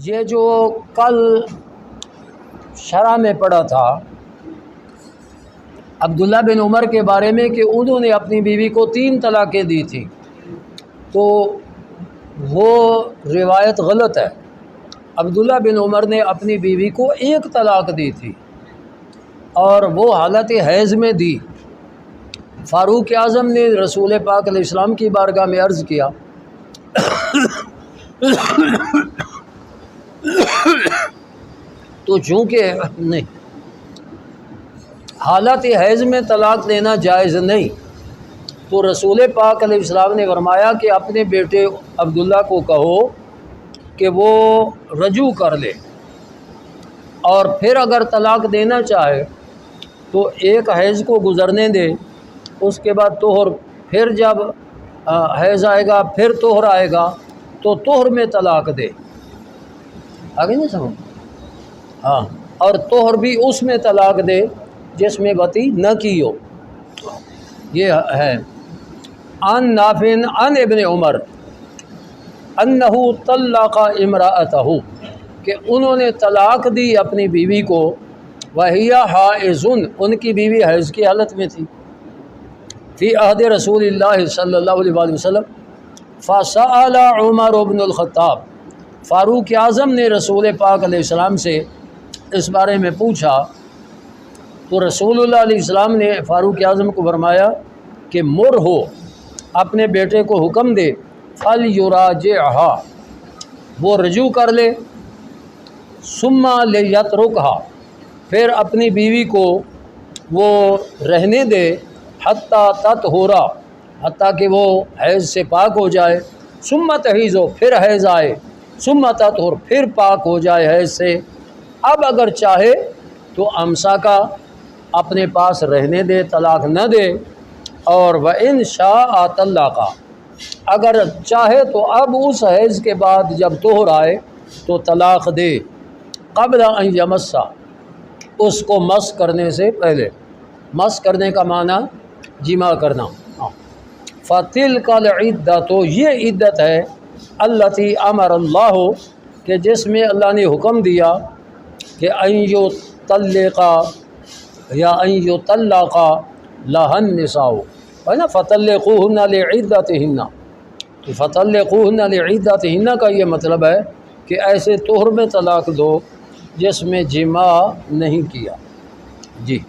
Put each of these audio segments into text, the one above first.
یہ جو کل شرح میں پڑھا تھا عبداللہ بن عمر کے بارے میں کہ انہوں نے اپنی بیوی کو 3 طلاقیں دی تھی، تو وہ روایت غلط ہے۔ عبداللہ بن عمر نے اپنی بیوی کو 1 طلاق دی تھی اور وہ حالت حیض میں دی۔ فاروق اعظم نے رسول پاک علیہ السلام کی بارگاہ میں عرض کیا تو چونکہ نہیں حالت حیض میں طلاق دینا جائز نہیں، تو رسول پاک علیہ السلام نے فرمایا کہ اپنے بیٹے عبداللہ کو کہو کہ وہ رجوع کر لے، اور پھر اگر طلاق دینا چاہے تو 1 حیض کو گزرنے دے، اس کے بعد طہر، پھر جب حیض آئے گا پھر طہر آئے گا تو طہر میں طلاق دے۔ آگے نہیں سمجھ؟ ہاں، اور طہر بھی اس میں طلاق دے جس میں وطی نہ کی ہو۔ یہ ہے عن نافع عن ابن عمر انہ طلق امرأتہ، کہ انہوں نے طلاق دی اپنی بیوی کو، وہی حائض، ان کی بیوی حیض کی حالت میں تھی، فی عہد رسول اللہ صلی اللہ علیہ وآلہ وسلم، فسأل عمر بن الخطاب، فاروق اعظم نے رسول پاک علیہ السلام سے اس بارے میں پوچھا، تو رسول اللہ علیہ السلام نے فاروق اعظم کو فرمایا کہ مر ہو، اپنے بیٹے کو حکم دے، فلیراجعھا، وہ رجوع کر لے، ثم لیترکھا، پھر اپنی بیوی کو وہ رہنے دے، حتیٰ تطہرا، حتیٰ کہ وہ حیض سے پاک ہو جائے، ثم تحیض، پھر حیض آئے، ثم تطہر، پھر پاک ہو جائے حیض سے۔ اب اگر چاہے تو امساکا، اپنے پاس رہنے دے، طلاق نہ دے، اور وَإِن شَاءَ طَلَّقَ، اگر چاہے تو اب اس حیض کے بعد جب طہر آئے تو طلاق دے، قبل ان یمسا، اس کو مس کرنے سے پہلے۔ مس کرنے کا معنی جمع کرنا۔ فَتِلْكَ الْعِدَّةُ، یہ عدت ہے، الَّتِي امر اللہ، کہ جس میں اللہ نے حکم دیا کہ ان یطلق یا ان یطلق لها النساء، ہے نا، فطلقوہن لعدتہن، تو فطلقوہن لعدتہن کا یہ مطلب ہے کہ ایسے طہر میں طلاق دو جس میں جماع نہیں کیا۔ جی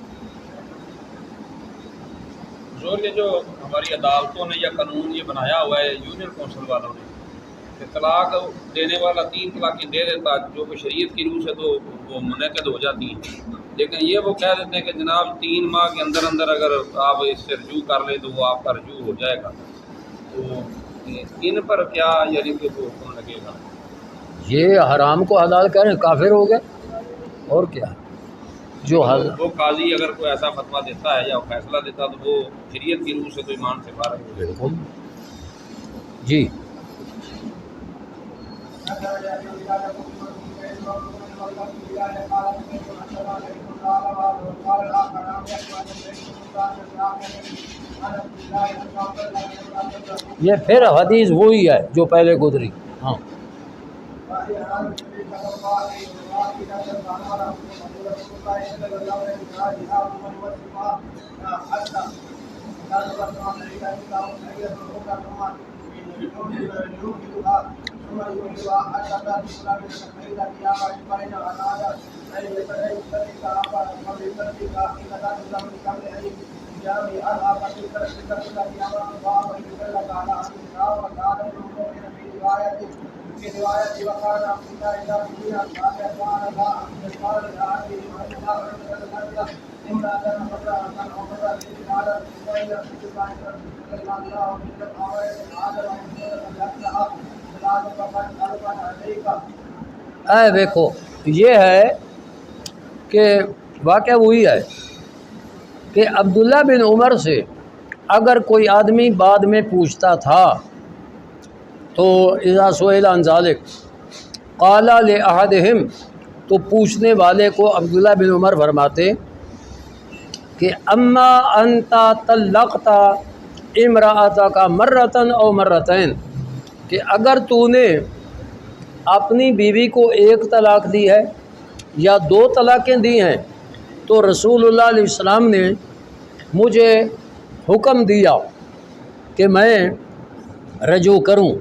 یہ جو ہماری عدالتوں نے یا قانون یہ بنایا ہوا ہے یونین کونسل والوں نے کہ طلاق دینے والا 3 طلاقیں دے دیتا، جو کہ شریعت کی روح سے تو وہ منعقد ہو جاتی ہیں، لیکن یہ وہ کہہ دیتے ہیں کہ جناب 3 ماہ کے اندر اندر اگر آپ اس سے رجوع کر لیں تو وہ آپ کا رجوع ہو جائے گا، تو ان پر کیا یعنی کہ وہ حکم لگے گا؟ یہ حرام کو حلال کریں، کافر ہو گئے، اور کیا جو وہ قاضی اگر کوئی ایسا فتویٰ دیتا ہے یا فیصلہ دیتا تو وہ شریعت کی روح سے تو ایمان سے فارغ ہو جائے گا۔ بالکل جی۔ یہ پھر حدیث وہی ہے جو پہلے گزری۔ ہاں، اے دیکھو یہ ہے کہ واقعہ وہی ہے کہ عبداللہ بن عمر سے اگر کوئی آدمی بعد میں پوچھتا تھا تو اذا سئل عن ذلک قال لأحدہم، تو پوچھنے والے کو عبداللہ بن عمر فرماتے کہ اما انت طلقت امرأتک مرتن او مرتین، کہ اگر تو نے اپنی بیوی کو ایک طلاق دی ہے یا دو طلاقیں دی ہیں تو رسول اللہ علیہ السلام نے مجھے حکم دیا کہ میں رجوع کروں،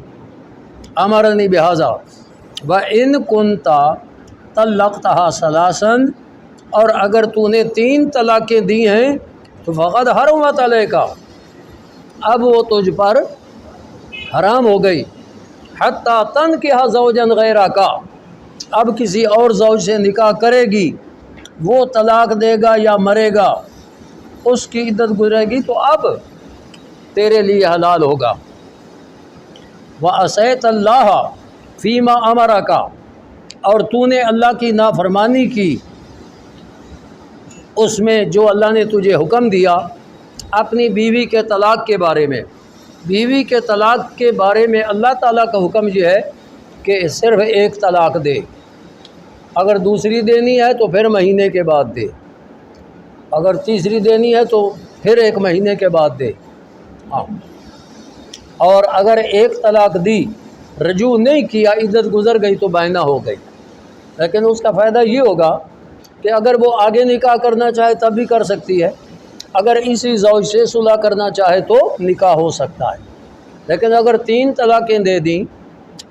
امرنی بہذا وَإِن كُنْتَ طَلَّقْتَهَا ثَلَاثًا، اور اگر تو نے 3 طلاقیں دی ہیں تو فقد حرمت علیک، اب وہ تجھ پر حرام ہو گئی، حتی تنکح زوجا غیرہ کا، اب کسی اور زوج سے نکاح کرے گی، وہ طلاق دے گا یا مرے گا، اس کی عدت گزرے گی تو اب تیرے لیے حلال ہوگا۔ وَعَصَيْتَ اللَّهَ فِيمَا أَمَرَكَ، اور تو نے اللہ کی نافرمانی کی اس میں جو اللہ نے تجھے حکم دیا اپنی بیوی کے طلاق کے بارے میں۔ بیوی کے طلاق کے بارے میں اللہ تعالیٰ کا حکم یہ ہے کہ صرف ایک طلاق دے، اگر دوسری دینی ہے تو پھر مہینے کے بعد دے، اگر تیسری دینی ہے تو پھر 1 مہینے کے بعد دے۔ ہاں، اور اگر ایک طلاق دی، رجوع نہیں کیا، عدت گزر گئی تو بائنہ ہو گئی، لیکن اس کا فائدہ یہ ہوگا کہ اگر وہ آگے نکاح کرنا چاہے تب بھی کر سکتی ہے، اگر اسی زوج سے صلح کرنا چاہے تو نکاح ہو سکتا ہے، لیکن اگر 3 طلاقیں دے دیں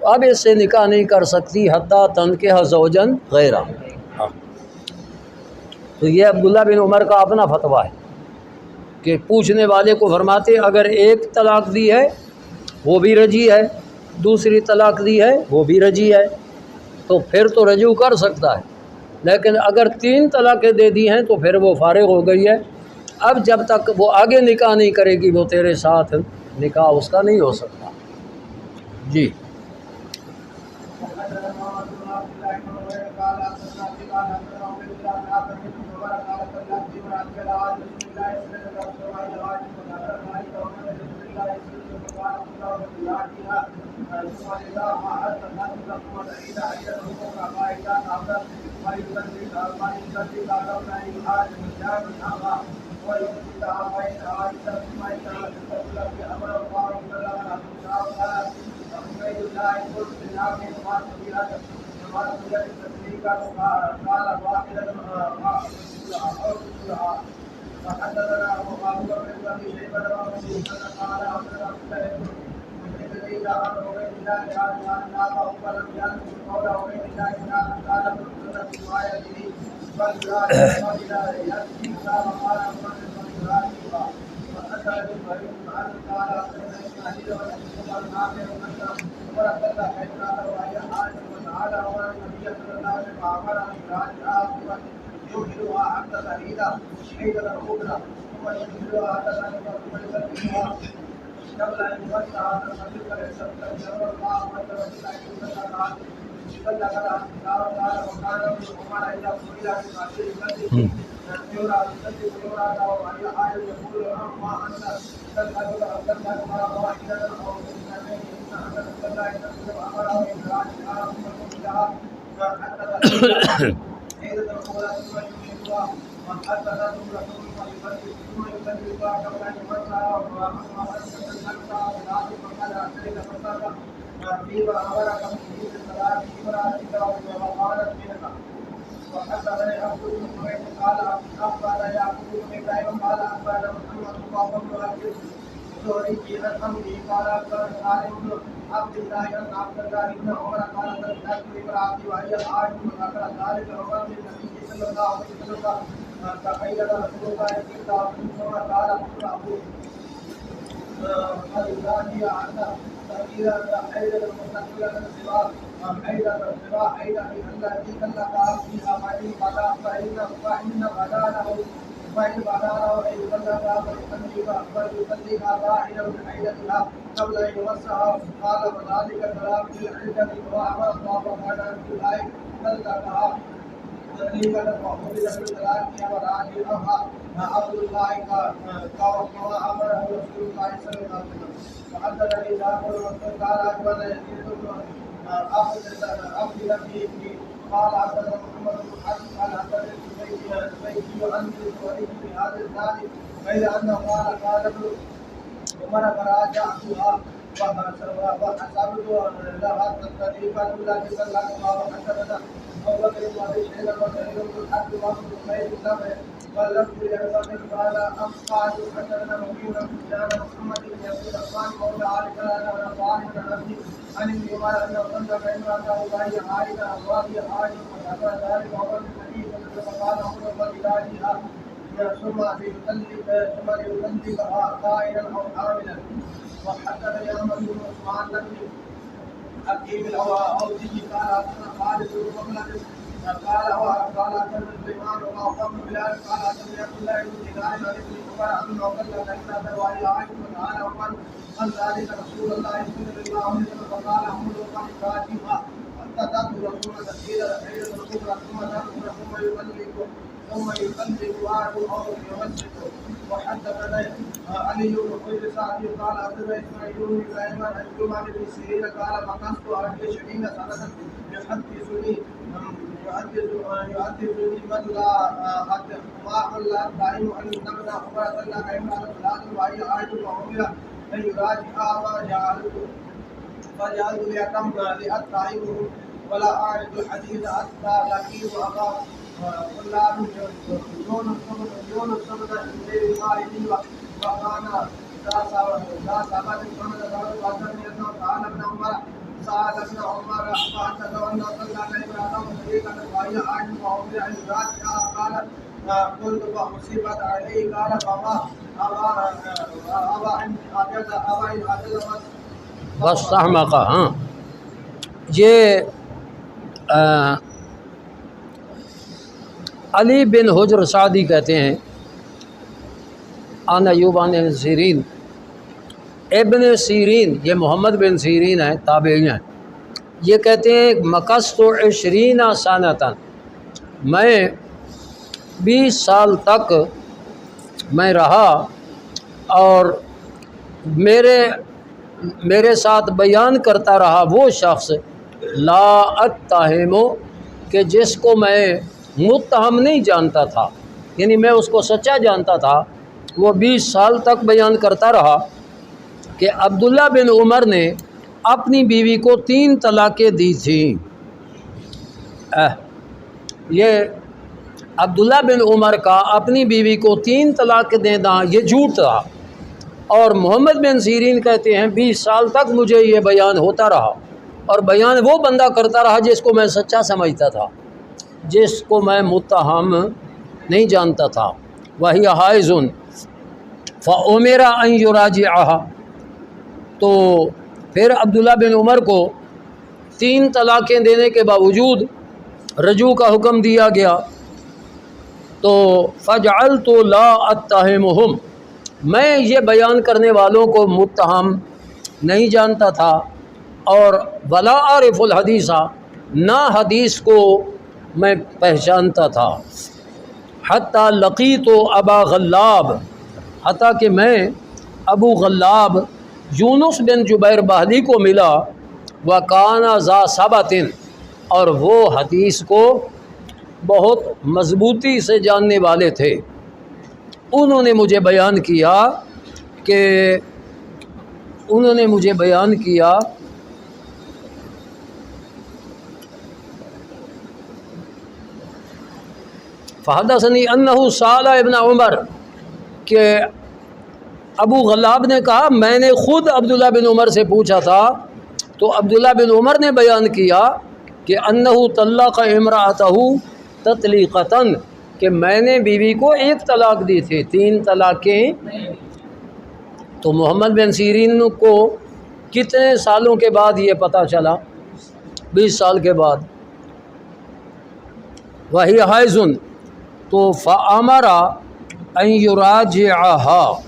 اب اس سے نکاح نہیں کر سکتی حتی تنکح زوجا غیرہ۔ تو یہ عبداللہ بن عمر کا اپنا فتویٰ ہے کہ پوچھنے والے کو فرماتے اگر ایک طلاق دی ہے وہ بھی رجی ہے، دوسری طلاق دی ہے وہ بھی رجی ہے، تو پھر تو رجوع کر سکتا ہے، لیکن اگر 3 طلاقیں دے دی ہیں تو پھر وہ فارغ ہو گئی ہے، اب جب تک وہ آگے نکاح نہیں کرے گی وہ تیرے ساتھ نکاح اس کا نہیں ہو سکتا۔ جی وحسبت لها التكليف الأولى بسلة وحسبت أبو بكر وأبي شيبة وسعيد بن الحق وأبو بكر النبي واللفظ لأبي بكر قال قال حدثنا مبين بن سفيان محمد بن عبد الرحمن مولى علي بن طالب بن عبد عن ابن عمر أنه صدق امرأته وهي عائشة وهي عائشة فذكر ذلك عمر بن النبي فقال عمر فبلادها ثم ليطلقها قائلا أو حاملا. وحدثني احمد بن عثمان بن حكيم الاوزي قال حدثنا خالد بن مخلد قال حدثنا سليمان وقام بلال قال حدثني عبد الله بن دينار عن ابن عمر انه قال كلمه وهي عائشه قال عمر عن ذلك رسول الله صلى الله عليه وسلم فقال عمر فاتها حتى تاتوا رسول كثيرا خير الرسول ثم يقلب واحد او يمسك. وحدثنا علي بن حجر سعدي قال حدثنا اسماعيل بن ابراهيم عن جمعه بن سيرين قال مكثت 20 سنه يحدثني من لا ما لا دائم ان نبدا خبر الله كما صلاه وهي عائشه وعمر ان يراجعها فجعلت ليتم لأتعبه ولا أعرف الحديث حتى لقيت أبا والله يونس بن الليل مالك وكان لا سبب محمد وأتني أنه قال ابن عمر سأل ابن عمر فأتته أن صلى عليه وسلم طريقة وهي عائشة وعمر أن يراجعها قال قلت فأصيبت عليه قال فما أبا إن أجل بس احمقہ. ہاں یہ علی بن حجر سعدی کہتے ہیں عن ایوب عن ابن سیرین. ابن سیرین یہ محمد بن سیرین ہیں، تابعی ہیں. یہ کہتے ہیں مکثت 20 سنۃ، میں 20 سال تک میں رہا اور میرے ساتھ بیان کرتا رہا وہ شخص لا اتہم کہ جس کو میں متہم نہیں جانتا تھا، یعنی میں اس کو سچا جانتا تھا. وہ 20 سال تک بیان کرتا رہا کہ عبداللہ بن عمر نے اپنی بیوی کو 3 طلاقیں دی تھیں. یہ عبداللہ بن عمر کا اپنی بیوی کو 3 طلاق دینا یہ جھوٹ تھا. اور محمد بن سیرین کہتے ہیں 20 سال تک مجھے یہ بیان ہوتا رہا اور بیان وہ بندہ کرتا رہا جس کو میں سچا سمجھتا تھا، جس کو میں متہم نہیں جانتا تھا. وہی حائض فأمر ان یراجعها، تو پھر عبداللہ بن عمر کو 3 طلاقیں دینے کے باوجود رجوع کا حکم دیا گیا. تو فجعلت لا اتہمہم، میں یہ بیان کرنے والوں کو متہم نہیں جانتا تھا اور ولا اعرف الحدیث، نہ حدیث کو میں پہچانتا تھا. حتی لقیت ابا غلاب، حتیٰ کہ میں ابو غلاب یونس بن جبیر بہلی کو ملا. وکان ذا ثبت، اور وہ حدیث کو بہت مضبوطی سے جاننے والے تھے. انہوں نے مجھے بیان کیا فحدثنی انہ سال ابن عمر، کہ ابو غلاب نے کہا میں نے خود عبداللہ بن عمر سے پوچھا تھا، تو عبداللہ بن عمر نے بیان کیا کہ انہ طلق امرأتہ تطلیقتاً، کہ میں نے بیوی کو 1 طلاق دی تھی، 3 طلاقیں. تو محمد بن سیرین کو کتنے سالوں کے بعد یہ پتہ چلا؟ 20 سال کے بعد. وہی حائض، تو فامر ان یراجعها،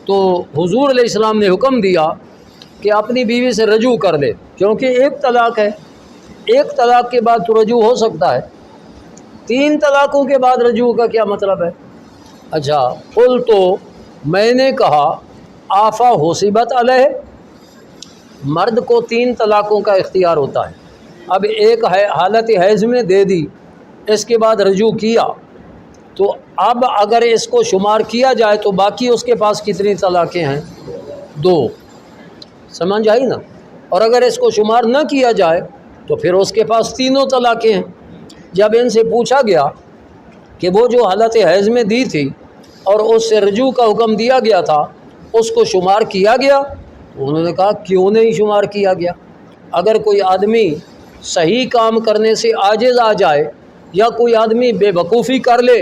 تو حضور علیہ السلام نے حکم دیا کہ اپنی بیوی سے رجوع کر لے، کیونکہ 1 طلاق ہے. 1 طلاق کے بعد تو رجوع ہو سکتا ہے، 3 طلاقوں کے بعد رجوع کا کیا مطلب ہے؟ اچھا، قل تو میں نے کہا آفا حسبت علیہ، مرد کو 3 طلاقوں کا اختیار ہوتا ہے. اب ایک حالت حیض میں دے دی، اس کے بعد رجوع کیا، تو اب اگر اس کو شمار کیا جائے تو باقی اس کے پاس کتنی طلاقیں ہیں؟ 2. سمجھ آئی نا؟ اور اگر اس کو شمار نہ کیا جائے تو پھر اس کے پاس تینوں طلاقیں ہیں۔ جب ان سے پوچھا گیا کہ وہ جو حالت حیض میں دی تھی اور اس سے رجوع کا حکم دیا گیا تھا اس کو شمار کیا گیا؟ تو انہوں نے کہا کیوں نہیں شمار کیا گیا؟ اگر کوئی آدمی صحیح کام کرنے سے عاجز آ جائے یا کوئی آدمی بے وقوفی کر لے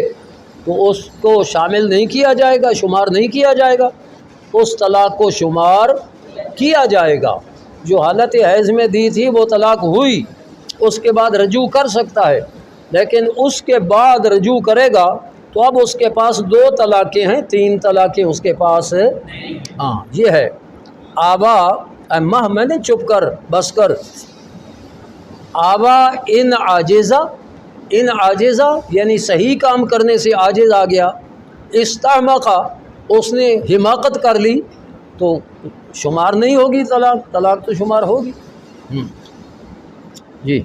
تو اس کو شامل نہیں کیا جائے گا، شمار نہیں کیا جائے گا، اس طلاق کو شمار کیا جائے گا۔ جو حالت حیض میں دی تھی وہ طلاق ہوئی، اس کے بعد رجوع کر سکتا ہے، لیکن اس کے بعد رجوع کرے گا تو اب اس کے پاس 2 طلاقیں ہیں، 3 طلاقیں اس کے پاس ہاں یہ ہے۔ آبا ماہ میں نے چپ کر بس کر، آبا ان عاجزہ یعنی صحیح کام کرنے سے عاجز آ گیا، استحمقہ اس نے حماقت کر لی تو شمار نہیں ہوگی طلاق تو شمار ہوگی۔ جی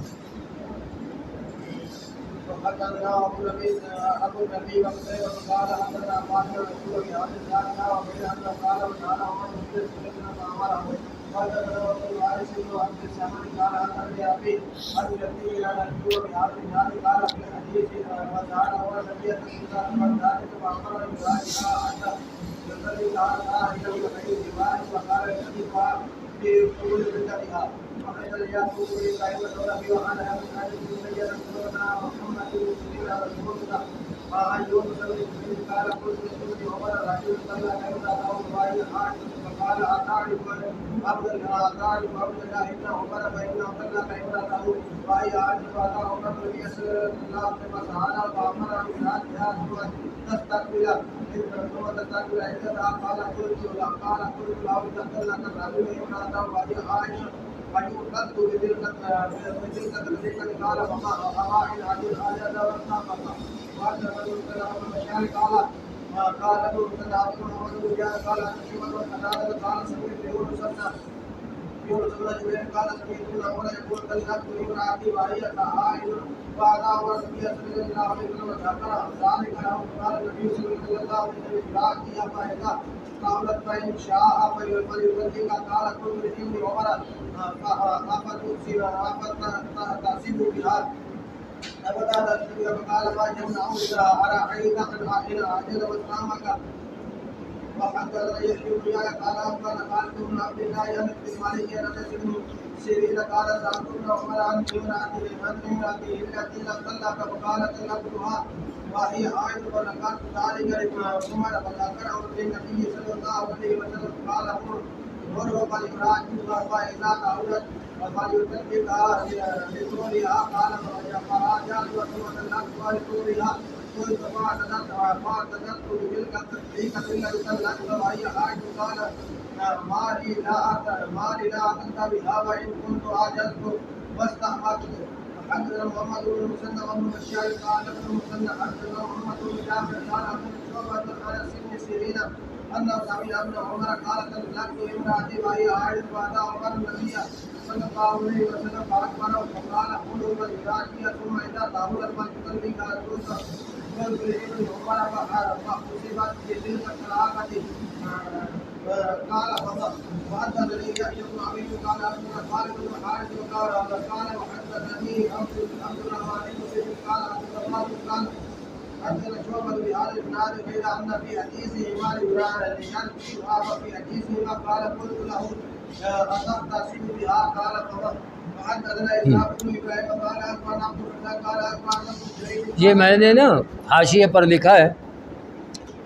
یہ میں نے نا حاشیے پر لکھا ہے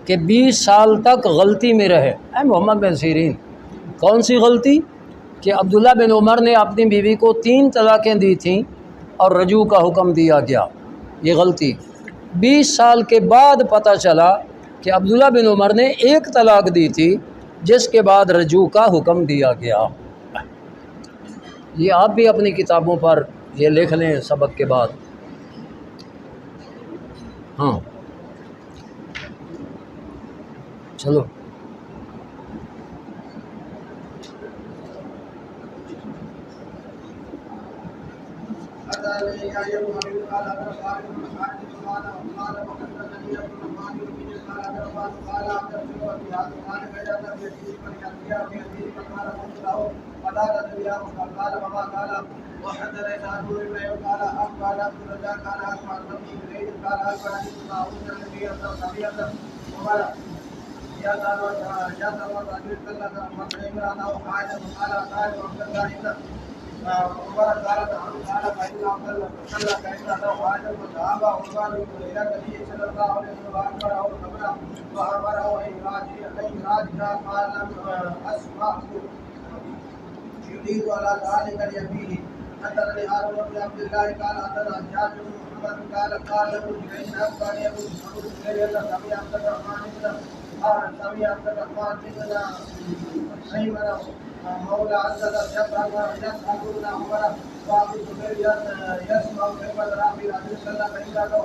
کہ 20 سال تک غلطی میں رہے اے محمد بن سیرین۔ کون سی غلطی؟ کہ عبداللہ بن عمر نے اپنی بیوی کو 3 طلاقیں دی تھیں اور رجوع کا حکم دیا گیا، یہ غلطی۔ 20 سال کے بعد پتہ چلا کہ عبداللہ بن عمر نے 1 طلاق دی تھی جس کے بعد رجوع کا حکم دیا گیا۔ یہ آپ بھی اپنی کتابوں پر یہ لکھ لیں سبق کے بعد۔ ہاں چلو يريد على ذلك اليمين حدثني هارون بن عبد الله قال حدثنا حجاج بن محمد قال قال له جبريل أخبرني أبو جبريل سمع عبد الرحمن بن أيمن مولى عزة يسأل ابن عمر وأبو جبريل يسمع كلمة ربي العزيز صلى الله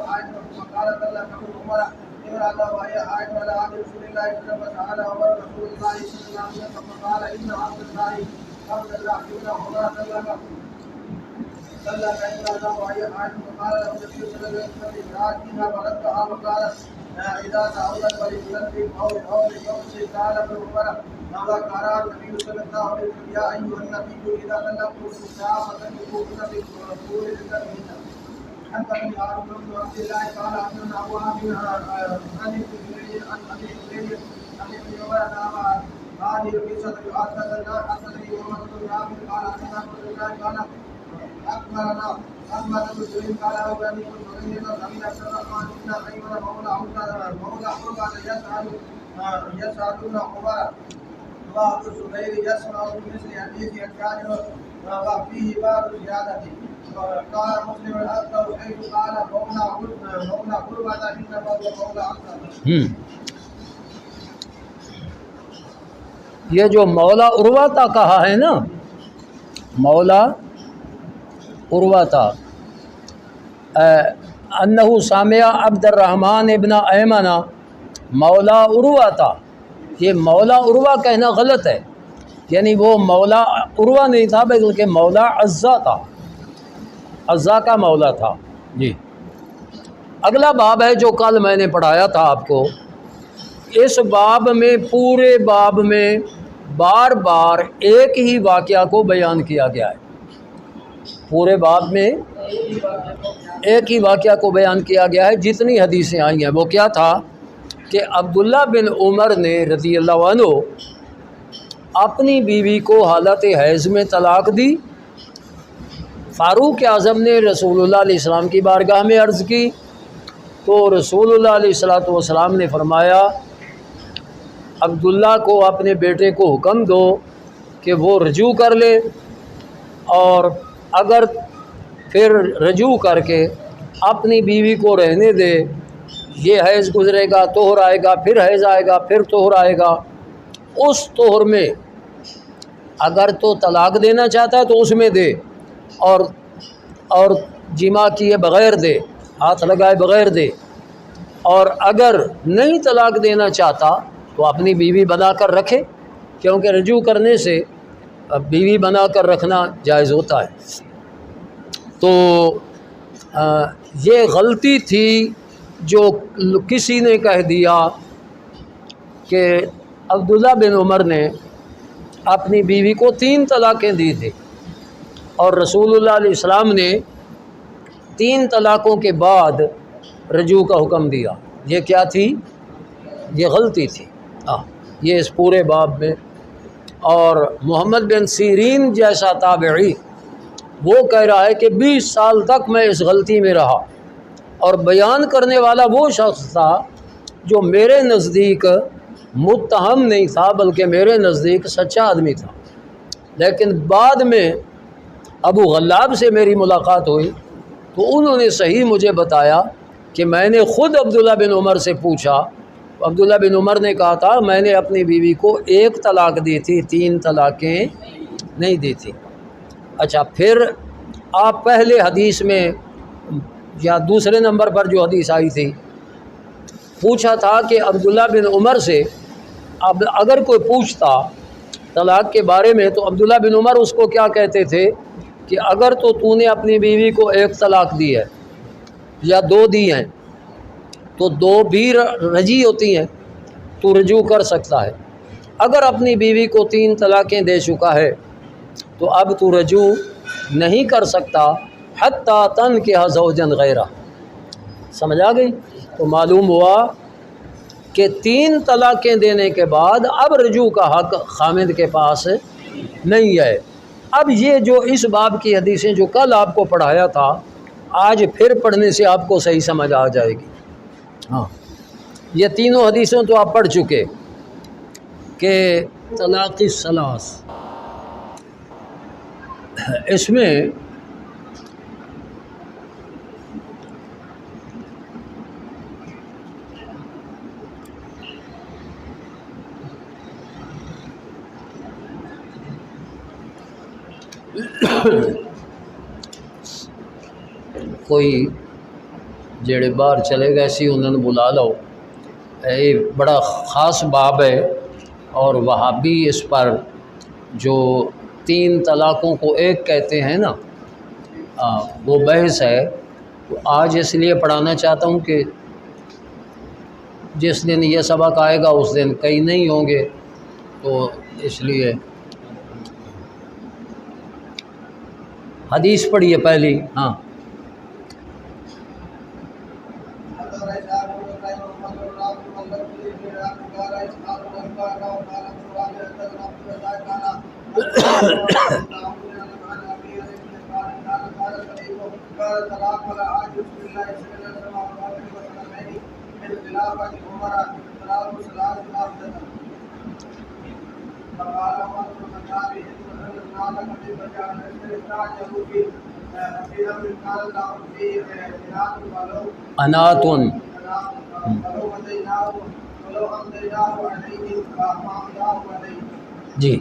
عليه وسلم فقالت له ابن عمر امرأة وهي عائشة على عهد رسول الله صلى الله عليه وسلم فسأل عمر رسول الله صلى الله عليه وسلم فقال إن عبد الله قبل الله ابن عمر صلى الله وهي عائشة فقال له النبي صلى الله عليه وسلم إذا ولدتها وقال إذا تعودت فليسلم أو ليمسك قال ابن عمر ماذا قال النبي صلى الله عليه وسلم يا أيها النبي إذا طلقتم النساء فطلقوهن بقبول إذنهن حدثني هارون بن عبد الله قال حدثنا أبو عامر عن ابن جرير عن أبي جرير عن ابن عمر هذه القصة حدثنا محمد بن عامر قال حدثنا عبد الله قال أخبرنا أحمد بن سليم قال أخبرني ابن جرير عن عبد الرحمن بن أيمن مولى عقبة يسألون عمر وأبو الزبير يسمع بمثل حديث حجاج وفيه باب زيادة قال مسلم الأكثر حيث قال مولى قربة إنما هو مولى أكثر. یہ جو مولا عروہ کہا ہے نا، مولا عروہ انہ سامع عبد الرحمن ابن ایمن مولا عروہ، یہ مولا عروہ کہنا غلط ہے، یعنی وہ مولا عروہ نہیں تھا بلکہ مولا عزا تھا، عزا کا مولا تھا. جی اگلا باب ہے جو کل میں نے پڑھایا تھا آپ کو. اس باب میں پورے باب میں بار بار ایک ہی واقعہ کو بیان کیا گیا ہے. پورے باب میں ایک ہی واقعہ کو بیان کیا گیا ہے. جتنی حدیثیں آئی ہیں وہ کیا تھا کہ عبداللہ بن عمر نے رضی اللہ عنہ اپنی بیوی کو حالت حیض میں طلاق دی. فاروق اعظم نے رسول اللہ علیہ السلام کی بارگاہ میں عرض کی تو رسول اللہ علیہ السلام نے فرمایا عبداللہ کو اپنے بیٹے کو حکم دو کہ وہ رجوع کر لے، اور اگر پھر رجوع کر کے اپنی بیوی کو رہنے دے، یہ حیض گزرے گا، طہر آئے گا، پھر حیض آئے گا، پھر طہر آئے گا، اس طہر میں اگر تو طلاق دینا چاہتا ہے تو اس میں دے، اور جماع کیے بغیر دے، ہاتھ لگائے بغیر دے، اور اگر نہیں طلاق دینا چاہتا تو اپنی بیوی بنا کر رکھے، کیونکہ رجوع کرنے سے بیوی بنا کر رکھنا جائز ہوتا ہے. تو یہ غلطی تھی جو کسی نے کہہ دیا کہ عبداللہ بن عمر نے اپنی بیوی کو 3 طلاقیں دی تھیں اور رسول اللہ علیہ السلام نے 3 طلاقوں کے بعد رجوع کا حکم دیا. یہ کیا تھی؟ یہ غلطی تھی. یہ اس پورے باب میں. اور محمد بن سیرین جیسا تابعی وہ کہہ رہا ہے کہ 20 سال تک میں اس غلطی میں رہا، اور بیان کرنے والا وہ شخص تھا جو میرے نزدیک متہم نہیں تھا بلکہ میرے نزدیک سچا آدمی تھا. لیکن بعد میں ابو غلاب سے میری ملاقات ہوئی تو انہوں نے صحیح مجھے بتایا کہ میں نے خود عبداللہ بن عمر سے پوچھا. عبداللہ بن عمر نے کہا تھا میں نے اپنی بیوی کو 1 طلاق دی تھی، 3 طلاقیں نہیں دی تھی. اچھا، پھر آپ پہلے حدیث میں یا دوسرے نمبر پر جو حدیث آئی تھی پوچھا تھا کہ عبداللہ بن عمر سے اب اگر کوئی پوچھتا طلاق کے بارے میں تو عبداللہ بن عمر اس کو کیا کہتے تھے کہ اگر تو نے اپنی بیوی کو 1 طلاق دی ہے یا 2 دی ہیں تو 2 بھی رجی ہوتی ہیں تو رجوع کر سکتا ہے۔ اگر اپنی بیوی کو 3 طلاقیں دے چکا ہے تو اب تو رجوع نہیں کر سکتا حتیٰ تنکح زوجا غیرہ۔ سمجھ آ گئی؟ تو معلوم ہوا کہ 3 طلاقیں دینے کے بعد اب رجوع کا حق خامد کے پاس نہیں ہے۔ اب یہ جو اس باب کی حدیثیں جو کل آپ کو پڑھایا تھا، آج پھر پڑھنے سے آپ کو صحیح سمجھ آ جائے گی۔ ہاں، یہ تینوں حدیثوں تو آپ پڑھ چکے کہ طلاق الثلاث، اس میں کوئی جڑے باہر چلے گئے سی انہوں نے بلا لو، یہ بڑا خاص باب ہے، اور وہابی اس پر جو 3 طلاقوں کو ایک کہتے ہیں نا، وہ بحث ہے۔ تو آج اس لیے پڑھانا چاہتا ہوں کہ جس دن یہ سبق آئے گا اس دن کئی نہیں ہوں گے، تو اس لیے حدیث پڑھیے پہلی۔ ہاں، اناتن، جی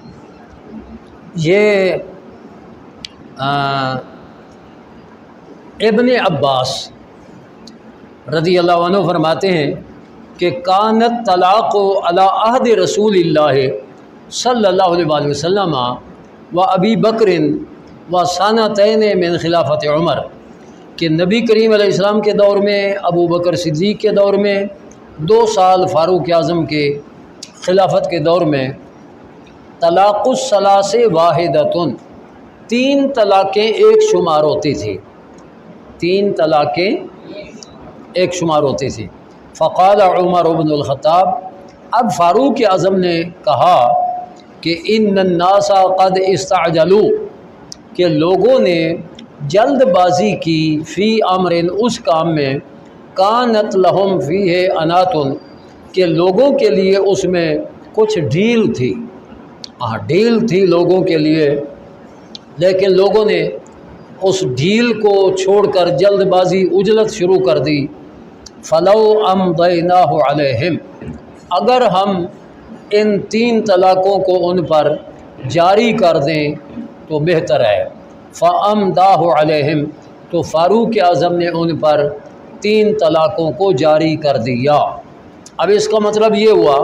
یہ ابن عباس رضی اللہ عنہ فرماتے ہیں کہ کانت طلاق علی عہد رسول اللہ صلی اللہ علیہ وسلم و ابی بکر و سنتین من خلافت عمر، کہ نبی کریم علیہ السلام کے دور میں، ابو بکر صدیق کے دور میں، 2 سال فاروق اعظم کے خلافت کے دور میں، طلاق الثلاث واحدۃ، 3 طلاقیں ایک شمار ہوتی تھی، 3 طلاقیں ایک شمار ہوتی تھی۔ فقال عمر بن الخطاب، اب فاروق اعظم نے کہا کہ ان الناس قد استعجلوا، کہ لوگوں نے جلد بازی کی، فی امر، اس کام میں، کانت لہم فیہ اناتن، کہ لوگوں کے لیے اس میں کچھ ڈھیل تھی، ڈھیل تھی لوگوں کے لیے، لیکن لوگوں نے اس ڈھیل کو چھوڑ کر جلد بازی، عجلت شروع کر دی۔ فلو امضیناہ علیہم، اگر ہم ان 3 طلاقوں کو ان پر جاری کر دیں تو بہتر ہے۔ فامضاہ علیہم، تو فاروق اعظم نے ان پر 3 طلاقوں کو جاری کر دیا۔ اب اس کا مطلب یہ ہوا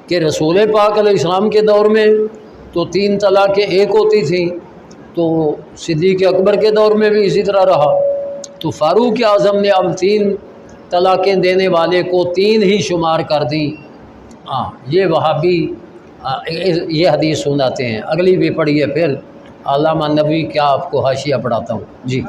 کہ رسول پاک علیہ السلام کے دور میں تو 3 طلاقیں ایک ہوتی تھیں، تو صدیق اکبر کے دور میں بھی اسی طرح رہا، تو فاروق اعظم نے اب 3 طلاقیں دینے والے کو 3 ہی شمار کر دیں۔ یہ وہابی یہ حدیث سناتے ہیں۔ اگلی بھی پڑھیے پھر علامہ نبوی کیا آپ کو حاشیہ پڑھاتا ہوں۔ جی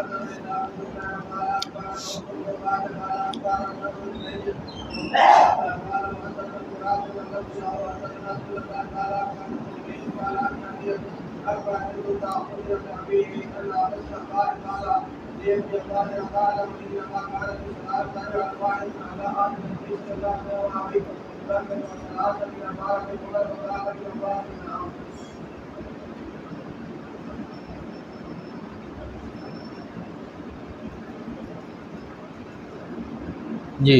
جی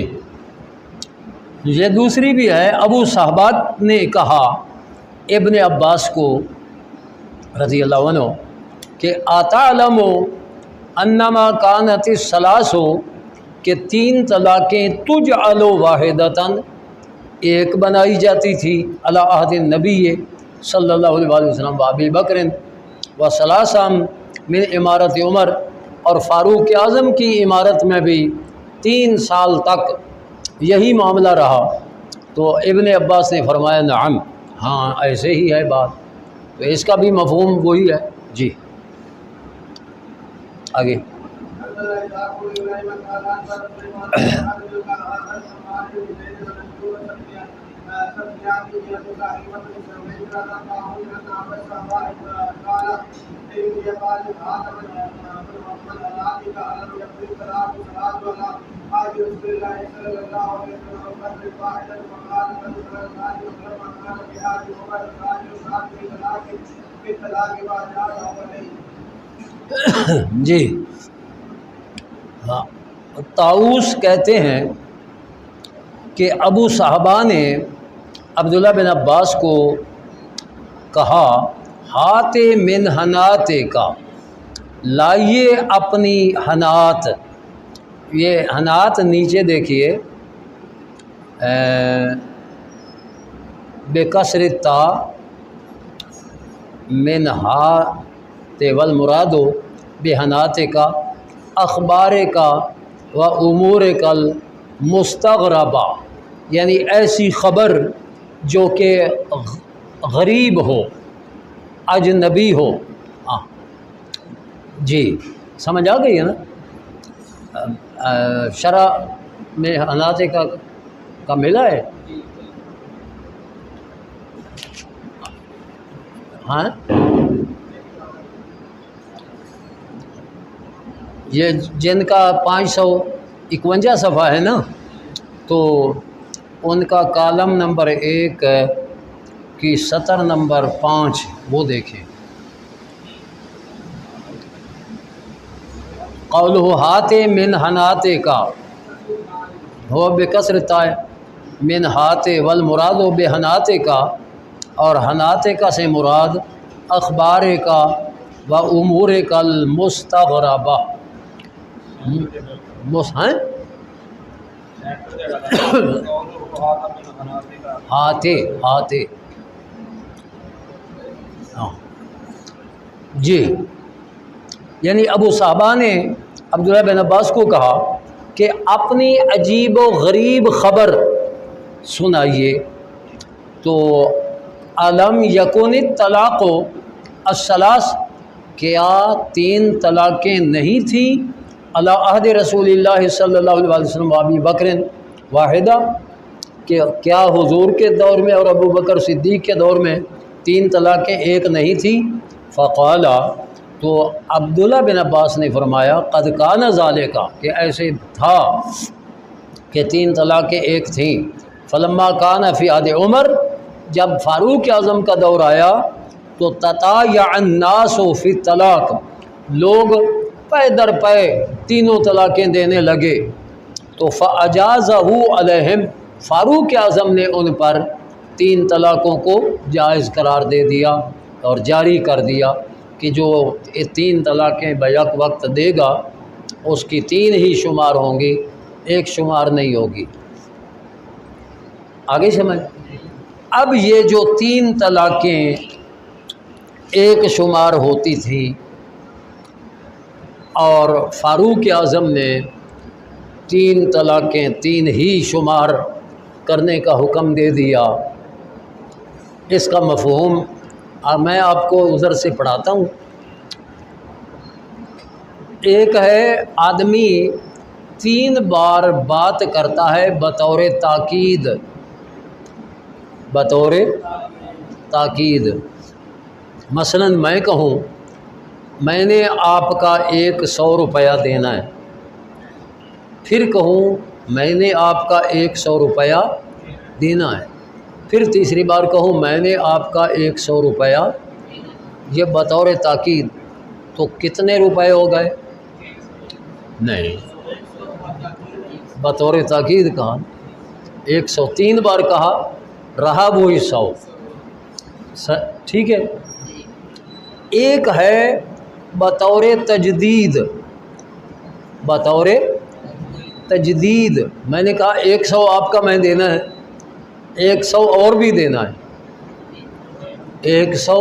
یہ دوسری بھی ہے۔ ابو صحبات نے کہا ابن عباس کو رضی اللہ عنہ کہ اتعلم انما کانت الثلاث، کہ 3 طلاقیں تجعل واحدۃ، ایک بنائی جاتی تھی، علی عہد النبی صلی اللہ علیہ وسلم و ابی بکر و ثلاثہ من امارت عمر، اور فاروق اعظم کی عمارت میں بھی 3 سال تک یہی معاملہ رہا۔ تو ابن عباس نے فرمایا نعم، ہاں ایسے ہی ہے بات، تو اس کا بھی مفہوم وہی ہے۔ جی آگے۔ جی ہاں، طاؤس کہتے ہیں کہ ابو صحابہ نے عبداللہ بن عباس کو کہا ہاتھ من حنات کا، لائیے اپنی حنات۔ یہ حنات نیچے دیکھیے بے کسر تا من ہات والمراد بے حنات کا اخبار کا و امور کل مستغربہ، یعنی ایسی خبر جو کہ غریب ہو، اجنبی ہو۔ جی سمجھ آ گئی ہے نا؟ شرح میں حنات کا ملا ہے۔ ہاں یہ جن کا 551 صفحہ ہے نا، تو ان کا کالم نمبر 1 کی سطر نمبر 5 وہ دیکھیں۔ قولہ ہاتھ من حنات کا ہو بکسر تا من ہاتھ والمراد بے حنات کا، اور حنات کا سے مراد اخبار کا و امور کل مستغربہ۔ ہاتھ جی، یعنی ابو صحابہ نے عبداللہ بن عباس کو کہا کہ اپنی عجیب و غریب خبر سنائیے۔ تو علم یکن الطلاق الثلاث، کیا 3 طلاقیں نہیں تھیں علی عہد رسول اللہ صلی اللہ علیہ وسلم و ابی بکر واحدہ، کہ کیا حضور کے دور میں اور ابو بکر صدیق کے دور میں 3 طلاقیں ایک نہیں تھیں؟ فقال، تو عبداللہ بن عباس نے فرمایا قد کان ذالک، کہ ایسے تھا کہ 3 طلاقیں ایک تھیں۔ فلما کان فی عہد عمر، جب فاروق اعظم کا دور آیا تو تتایع الناس فی الطلاق، لوگ پے در پے 3 طلاقیں دینے لگے۔ تو فاجازہ علیہم، فاروق اعظم نے ان پر 3 طلاقوں کو جائز قرار دے دیا اور جاری کر دیا کہ جو 3 طلاقیں بیک وقت دے گا اس کی 3 ہی شمار ہوں گی، 1 شمار نہیں ہوگی۔ آگے سمجھ؟ اب یہ جو 3 طلاقیں 1 شمار ہوتی تھیں اور فاروق اعظم نے 3 طلاقیں 3 ہی شمار کرنے کا حکم دے دیا، اس کا مفہوم میں آپ کو ادھر سے پڑھاتا ہوں۔ ایک ہے آدمی 3 بار بات کرتا ہے بطور تاکید، بطور تاکید۔ مثلا میں کہوں میں نے آپ کا 100 روپیہ دینا ہے، پھر کہوں میں نے آپ کا 100 روپیہ دینا ہے، پھر تیسری بار کہوں میں نے آپ کا 100 روپیہ، یہ بطور تاکید، تو کتنے روپے ہو گئے؟ نہیں، بطور تاکید کہا، 103 بار کہا، رہا وہی 100۔ ٹھیک ہے۔ ایک ہے بطور تجدید، بطور تجدید، میں نے کہا 100 آپ کا میں دینا ہے، 100 اور بھی دینا ہے، 100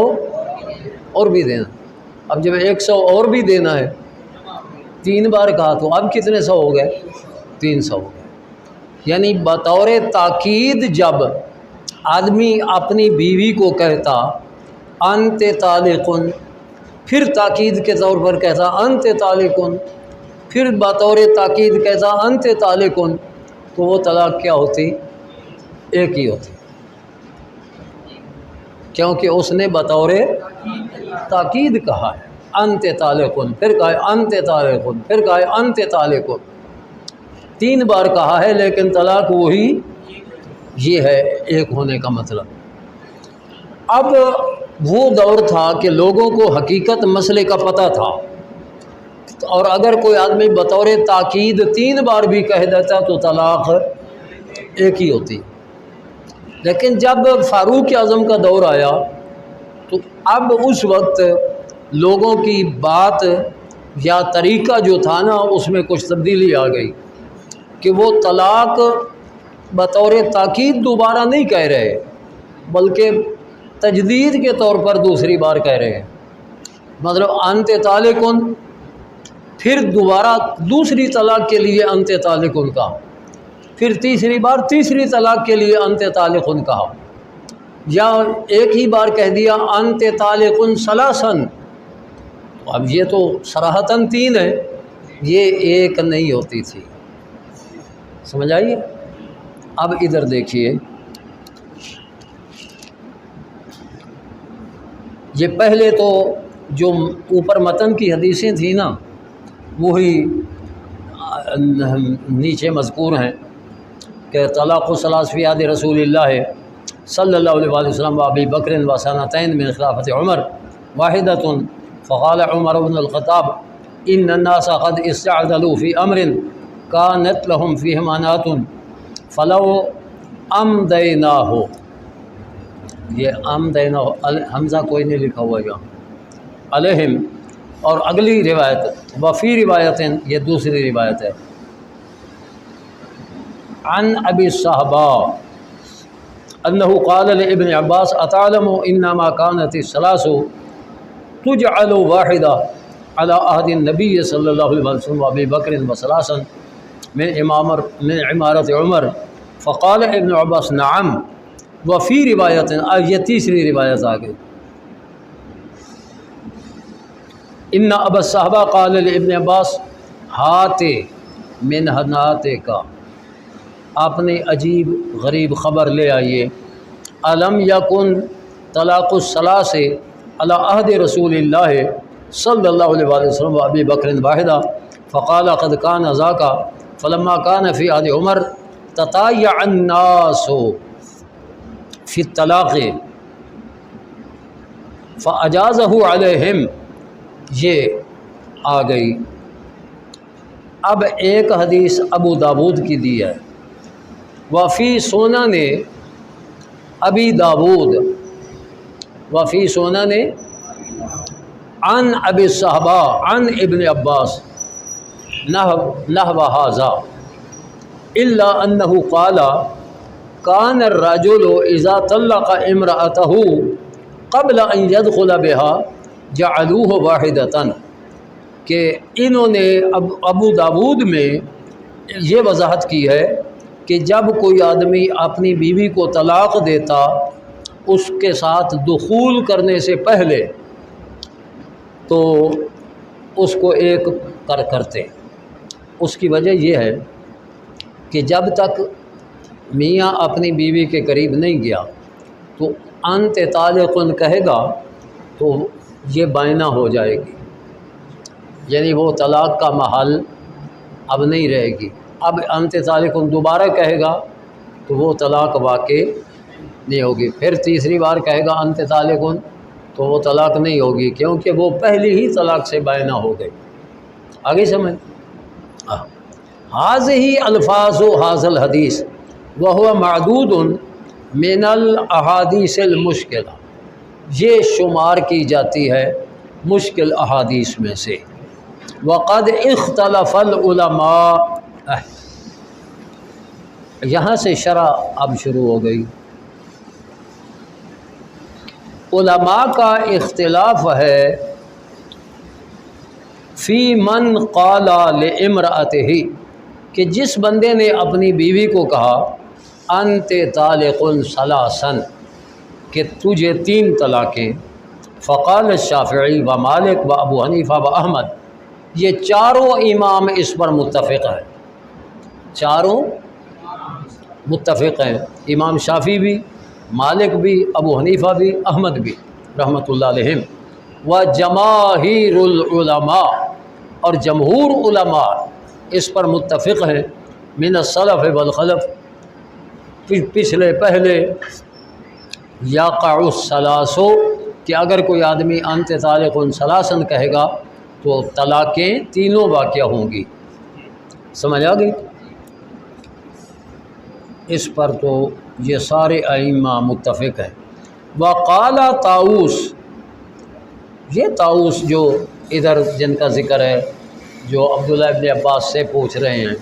اور بھی دینا۔ اب جب 100 اور بھی دینا ہے، 3 بار کہا تو اب کتنے 100 ہو گئے؟ 300 ہو گئے. یعنی بطور تاکید جب آدمی اپنی بیوی کو کہتا انت طالقن، پھر تاکید کے طور پر کہتا انت طالقن، پھر بطور تاکید کہتا انت طالقن، تو وہ طلاق کیا ہوتی؟ ایک ہی ہوتی، کیونکہ اس نے بطور تاکید کہا ہے انت طالقن، پھر کہا ہے انت طالقن، پھر کہا ہے انت طالقن. 3 بار کہا ہے لیکن طلاق وہی یہ ہے ایک ہونے کا مطلب. اب وہ دور تھا کہ لوگوں کو حقیقت مسئلے کا پتہ تھا، اور اگر کوئی آدمی بطور تاکید 3 بار بھی کہہ دیتا تو طلاق ایک ہی ہوتی. لیکن جب فاروق اعظم کا دور آیا تو اب اس وقت لوگوں کی بات یا طریقہ جو تھا نا اس میں کچھ تبدیلی آ گئی کہ وہ طلاق بطور تاکید دوبارہ نہیں کہہ رہے بلکہ تجدید کے طور پر دوسری بار کہہ رہے ہیں. مطلب انت طالقن، پھر دوبارہ دوسری طلاق کے لیے انت طالقن کہا، پھر تیسری بار تیسری طلاق کے لیے انت طالقن کہا، یا ایک ہی بار کہہ دیا انت طالقن ثلاثن. اب یہ تو صراحتاً 3 ہے، یہ ایک نہیں ہوتی تھی. سمجھ آئیے؟ اب ادھر دیکھیے، یہ پہلے تو جو اوپر متن کی حدیثیں تھیں نا وہی نیچے مذکور ہیں کہ طلاق الثلاث فی عہد رسول اللہ صلی اللہ علیہ وسلم و ابی بکر و سنتین من خلافت عمر واحدۃ فقال عمر بن الخطاب ان الناس قد استعجلوا فی امر كانت لهم فيه امانات فلو امضیناہ. یہ امضیناہ حمزہ کوئی نہیں لکھا ہوا یہاں علیہم. اور اگلی روایت وفی روایت، یہ دوسری روایت ہے، عن ابی الصحباء انہ قال لابن عباس اتعلم انما كانت الثلاث تجعل واحدہ على عہد النبی صلی اللہ علیہ وسلم وابی بکر وثلاثا من عمارت عمر. فقال ابن عباس نعم وفی روایت. یہ تیسری روایت آ گئی. ان ابا الصحبہ قال لابن عباس ہات من ہناتے کا، آپ نے عجیب غریب خبر لے آئیے. الم یکن طلاق الثلاث علی عہد رسول اللہ صلی اللہ علیہ وسلم و ابی بکر واحدہ. فقال قد کان ذاک فلما کان فی عہد عمر تطایع الناس فی الطلاق فاجازہ علیہم. یہ آ گئی. اب ایک حدیث ابو داود کی دی ہے، وفی سنن ابی داود، وفی سنن عن ابی الصحباء عن ابن عباس نحو ھذا الا انه قال كان الرجل اذا طلق امرأته قبل ان يدخل بها جعلوه واحدۃ. کہ انہوں نے ابو داود میں یہ وضاحت کی ہے کہ جب کوئی آدمی اپنی بیوی کو طلاق دیتا اس کے ساتھ دخول کرنے سے پہلے تو اس کو ایک کرتے. اس کی وجہ یہ ہے کہ جب تک میاں اپنی بیوی کے قریب نہیں گیا تو انت طالقن کہے گا تو یہ بائنہ ہو جائے گی، یعنی وہ طلاق کا محل اب نہیں رہے گی. اب انت طالقن دوبارہ کہے گا تو وہ طلاق واقع نہیں ہوگی. پھر تیسری بار کہے گا انت طالقن تو وہ طلاق نہیں ہوگی، کیونکہ وہ پہلی ہی طلاق سے بائنہ ہو گئی. آگے سمجھ. ہذہ الفاظ ھذا الحدیث وهو معدود من الاحادیث المشکلہ، یہ شمار کی جاتی ہے مشکل احادیث میں سے. وقد اختلف العلماء، یہاں سے شرح اب شروع ہو گئی. علماء کا اختلاف ہے فی من قال لامرأتہ، کہ جس بندے نے اپنی بیوی کو کہا انت طالق ثلاثا کہ تجھے 3 طلاقیں، فقال الشافعی و مالک و ابو حنیفہ و احمد، یہ چاروں امام اس پر متفق ہیں، چاروں متفق ہیں، امام شافعی بھی، مالک بھی، ابو حنیفہ بھی، احمد بھی رحمۃ اللہ علیہم، و جماہیر العلماء اور جمہور علماء اس پر متفق ہیں، من السلف والخلف، پچھلے پہلے، یقع الثلاث کہ اگر کوئی آدمی انت طالق ثلاثا کہے گا تو طلاقیں تینوں واقع ہوں گی۔ سمجھ آ گئی؟ اس پر تو یہ سارے ائمہ متفق ہیں۔ وقال طاؤوس، یہ طاؤوس جو ادھر جن کا ذکر ہے، جو عبداللہ ابن عباس سے پوچھ رہے ہیں،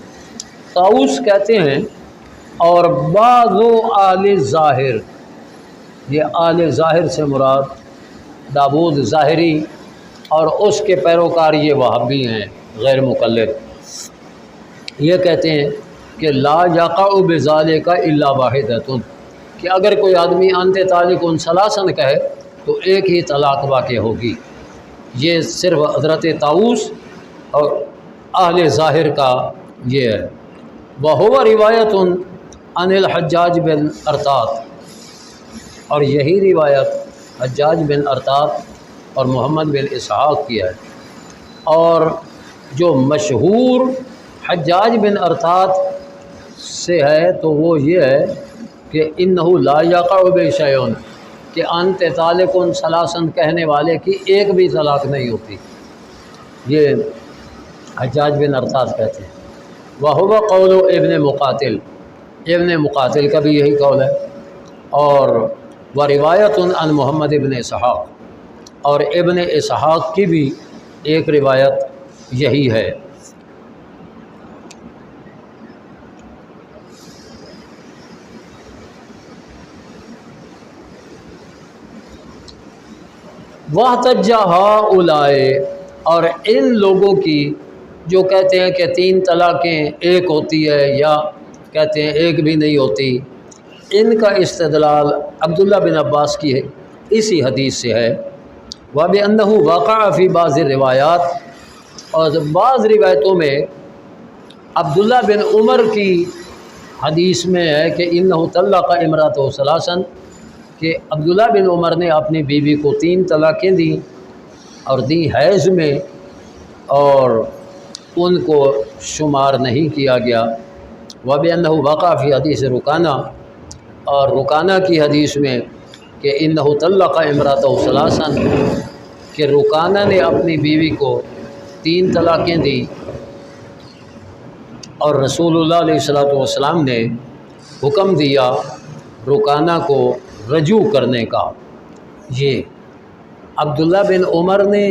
طاؤوس کہتے ہیں، اور بعض آل ظاہر، یہ آل ظاہر سے مراد داود ظاہری اور اس کے پیروکار یہ وہابی ہیں غیر مقلد، یہ کہتے ہیں کہ لا یقع بذالک الا واحدۃ، کہ اگر کوئی آدمی انت طالق ثلاثا کہے تو ایک ہی طلاق واقع ہوگی۔ یہ صرف حضرت طاؤوس اور اہل ظاہر کا یہ ہے۔ وہو روایت عن الحجاج بن ارطاط، اور یہی روایت حجاج بن ارطاط اور محمد بن اسحاق کی ہے، اور جو مشہور حجاج بن ارطاط سے ہے تو وہ یہ ہے کہ انہ لا یقع بشیء، کہ انت طالق ثلاثا کہنے والے کی ایک بھی طلاق نہیں ہوتی، یہ حجاج بن ارطاط کہتے ہیں۔ وہو قول ابن مقاتل، ابن مقاتل کا بھی یہی قول ہے، اور وہ روایت عن محمد ابن اسحاق، اور ابن اسحاق کی بھی ایک روایت یہی ہے۔ وَاحْتَجَّ هَؤُلَاءِ، اور ان لوگوں کی جو کہتے ہیں کہ 3 طلاقیں ایک ہوتی ہے یا کہتے ہیں ایک بھی نہیں ہوتی، ان کا استدلال عبداللہ بن عباس کی ہے اسی حدیث سے ہے، وَبِأَنَّهُ وَقَعَ فِي بَعْضِ الرِّوَایَاتِ، اور بعض روایتوں میں عبداللہ بن عمر کی حدیث میں ہے کہ اِنَّهُ طَلَّقَ امْرَأَتَهُ ثَلَاثًا، کہ عبداللہ بن عمر نے اپنی بیوی کو 3 طلاقیں دیں، اور دی حیض میں، اور ان کو شمار نہیں کیا گیا۔ وَبِأَنَّهُ وَقَعَ فِي حدیث رُکانہ، اور رکانہ کی حدیث میں کہ اِنَّهُ طَلَّقَ امْرَأَتَهُ ثَلَاثًا، کہ رکانہ نے اپنی بیوی کو 3 طلاقیں دی، اور رسول اللہ علیہ السلام نے حکم دیا رکانہ کو رجوع کرنے کا۔ یہ عبداللہ بن عمر نے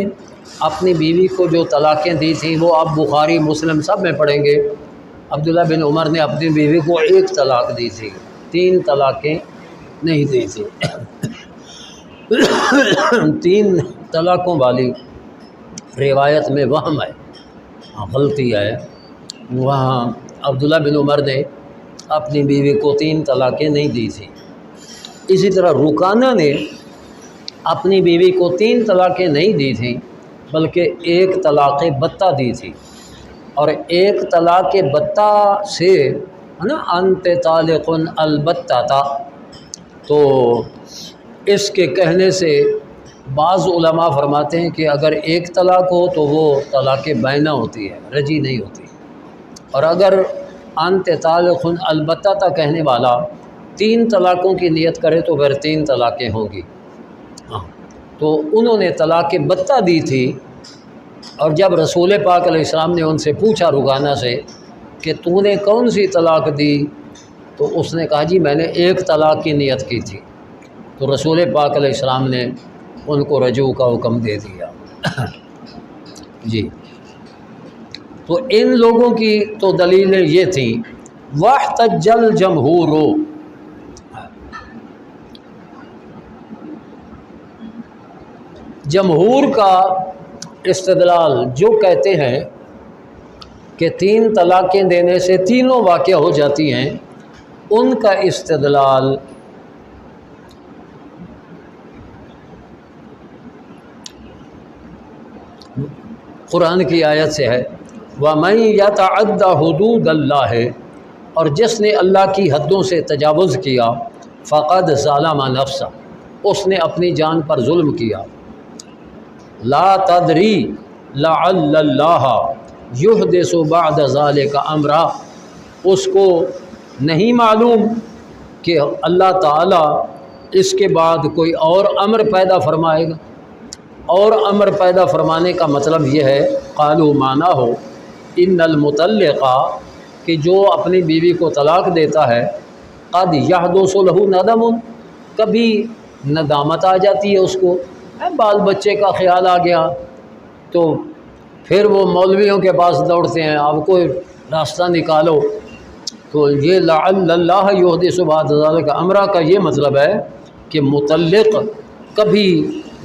اپنی بیوی کو جو طلاقیں دی تھیں وہ آپ بخاری مسلم سب میں پڑھیں گے۔ عبداللہ بن عمر نے اپنی بیوی کو 1 طلاق دی تھی، 3 طلاقیں نہیں دی تھی۔ 3 طلاقوں والی روایت میں وہم ہے، غلطی ہے، وہاں عبداللہ بن عمر نے اپنی بیوی کو 3 طلاقیں نہیں دی تھیں۔ اسی طرح رکانہ نے اپنی بیوی کو 3 طلاقیں نہیں دی تھیں بلکہ 1 طلاق بتہ دی تھی، اور 1 طلاق بتہ سے ہے نا انت طالق البتہ تھا، تو اس کے کہنے سے بعض علماء فرماتے ہیں کہ اگر 1 طلاق ہو تو وہ طلاق بائنہ ہوتی ہے، رجی نہیں ہوتی، اور اگر انت طالق البتہ تھا کہنے والا 3 طلاقوں کی نیت کرے تو پھر 3 طلاقیں ہوں گی۔ تو انہوں نے طلاق بتہ دی تھی، اور جب رسول پاک علیہ السلام نے ان سے پوچھا رکانہ سے کہ تو نے کون سی طلاق دی، تو اس نے کہا جی میں نے 1 طلاق کی نیت کی تھی، تو رسول پاک علیہ السلام نے ان کو رجوع کا حکم دے دیا۔ جی تو ان لوگوں کی تو دلیلیں یہ تھیں۔ وَاحْتَجَّ الْجَمْهُورُ، جمہور کا استدلال جو کہتے ہیں کہ 3 طلاقیں دینے سے تینوں واقع ہو جاتی ہیں، ان کا استدلال قرآن کی آیت سے ہے، وَمَن يَتَعَدَّ حُدُودَ اللَّهِ، اور جس نے اللہ کی حدوں سے تجاوز کیا، فَقَدْ ظَلَمَ نَفْسَهُ، اس نے اپنی جان پر ظلم کیا۔ لا تدری لعل اللہ یحدث بعد ذلک امرا، اس کو نہیں معلوم کہ اللہ تعالیٰ اس کے بعد کوئی اور امر پیدا فرمائے گا۔ اور امر پیدا فرمانے کا مطلب یہ ہے، قالوا مانا ہو ان المطلقہ، کہ جو اپنی بیوی کو طلاق دیتا ہے، قد یحدث له ندم، کبھی ندامت آ جاتی ہے اس کو، بال بچے کا خیال آ گیا تو پھر وہ مولویوں کے پاس دوڑتے ہیں، آپ کوئی راستہ نکالو۔ تو یہ لعل اللہ یحدث بعد ذلک امرا کا یہ مطلب ہے کہ مطلق کبھی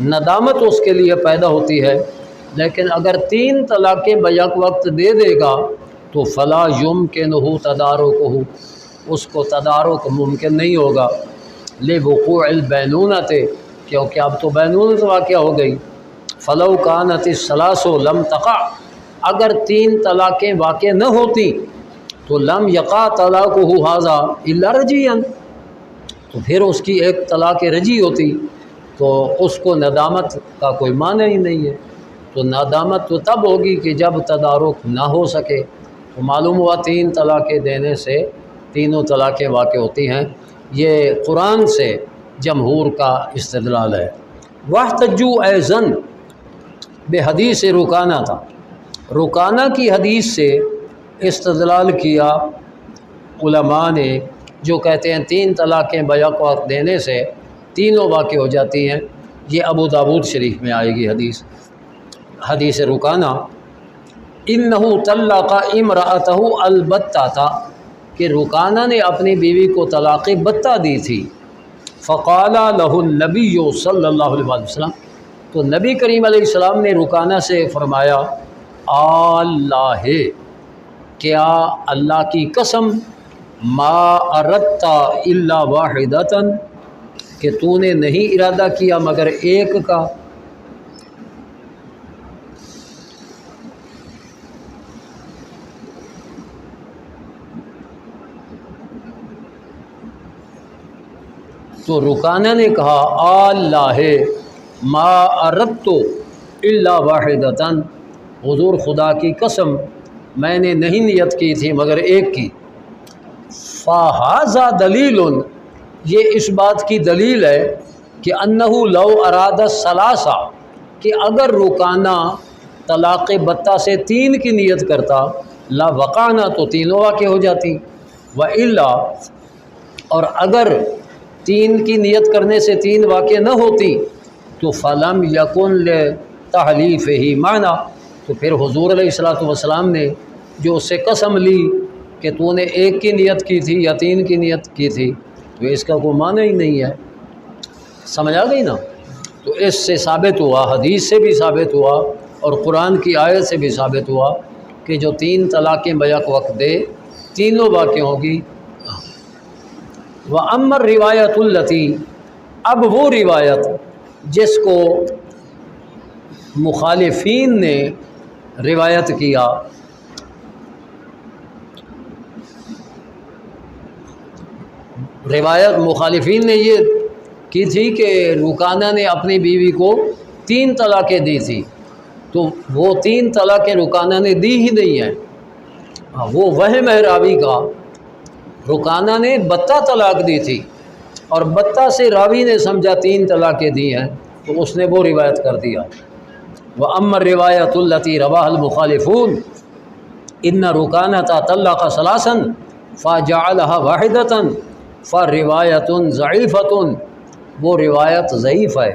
ندامت اس کے لیے پیدا ہوتی ہے، لیکن اگر 3 طلاقیں بیک وقت دے دے گا تو فلا یمکنہ تدارکہ، اس کو تدارک ممکن نہیں ہوگا، لوقوع البینونۃ، کیونکہ اب تو بینونت واقع ہو گئی۔ فلو کانت الثلاث لم تقع، اگر 3 طلاقیں واقع نہ ہوتی تو لم یقع طلاقہ ھذا الا رجیا، تو پھر اس کی ایک طلاق رجی ہوتی، تو اس کو ندامت کا کوئی معنی ہی نہیں ہے۔ تو ندامت تو تب ہوگی کہ جب تدارک نہ ہو سکے۔ تو معلوم ہوا 3 طلاقیں دینے سے تینوں طلاقیں واقع ہوتی ہیں، یہ قرآن سے جمہور کا استدلال ہے۔ واحتجوا ایضاً بحدیث رکانہ تھا، رکانہ کی حدیث سے استدلال کیا علماء نے، جو کہتے ہیں 3 طلاقیں بیک وقت دینے سے تینوں واقع ہو جاتی ہیں۔ یہ ابو داود شریف میں آئے گی حدیث رکانہ، انہ طلق امرأتہ البتہ تھا، کہ رکانہ نے اپنی بیوی کو طلاق بتہ دی تھی۔ فقال لہ النبی صلی اللہ علیہ وسلم، تو نبی کریم علیہ السلام نے رکانہ سے فرمایا، اللہ، کیا اللہ کی قسم، ما اردت الا واحدۃ، کہ تو نے نہیں ارادہ کیا مگر ایک کا۔ تو رکانہ نے کہا، اللہ ما اردت الا واحدۃ، حضور خدا کی قسم میں نے نہیں نیت کی تھی مگر ایک کی۔ فہذا دلیل، یہ اس بات کی دلیل ہے کہ انہ لو اراد الثلاثہ، کہ اگر رکانہ طلاق بتہ سے 3 کی نیت کرتا، لا وقعنا، تو تینوں واقع ہو جاتی، والا، اور اگر 3 کی نیت کرنے سے 3 واقع نہ ہوتی تو فلم یکن لتحلیفہ معنی، تو پھر حضور علیہ والسلام نے جو اس سے قسم لی کہ تو نے 1 کی نیت کی تھی یا 3 کی نیت کی تھی، تو اس کا کوئی معنی ہی نہیں ہے۔ سمجھ آ گئی نا؟ تو اس سے ثابت ہوا، حدیث سے بھی ثابت ہوا اور قرآن کی آیت سے بھی ثابت ہوا کہ جو 3 طلاقیں بیک وقت دے تینوں واقع ہوگی۔ وَأَمَّا الرِّوَایَةُ الَّتِی، اب وہ روایت جس کو مخالفین نے روایت کیا، روایت مخالفین نے یہ کی تھی کہ رکانہ نے اپنی بیوی کو 3 طلاقیں دی تھی، تو وہ 3 طلاقیں رکانہ نے دی ہی نہیں ہیں، وہ وہم ہے راوی کا۔ رکانہ نے بتہ طلاق دی تھی اور بتہ سے راوی نے سمجھا 3 طلاقیں دی ہیں، تو اس نے وہ روایت کر دیا۔ وَأَمَّا الرِّوَایَةُ الَّتِی رَوَاهَا الْمُخَالِفُونَ إِنَّ رُکانَةَ طَلَّقَ ثَلَاثًا فَجَعَلَهَا وَاحِدَةً فَالرِّوَایَةٌ ضَعِیفَةٌ، وہ روایت ضعیف ہے،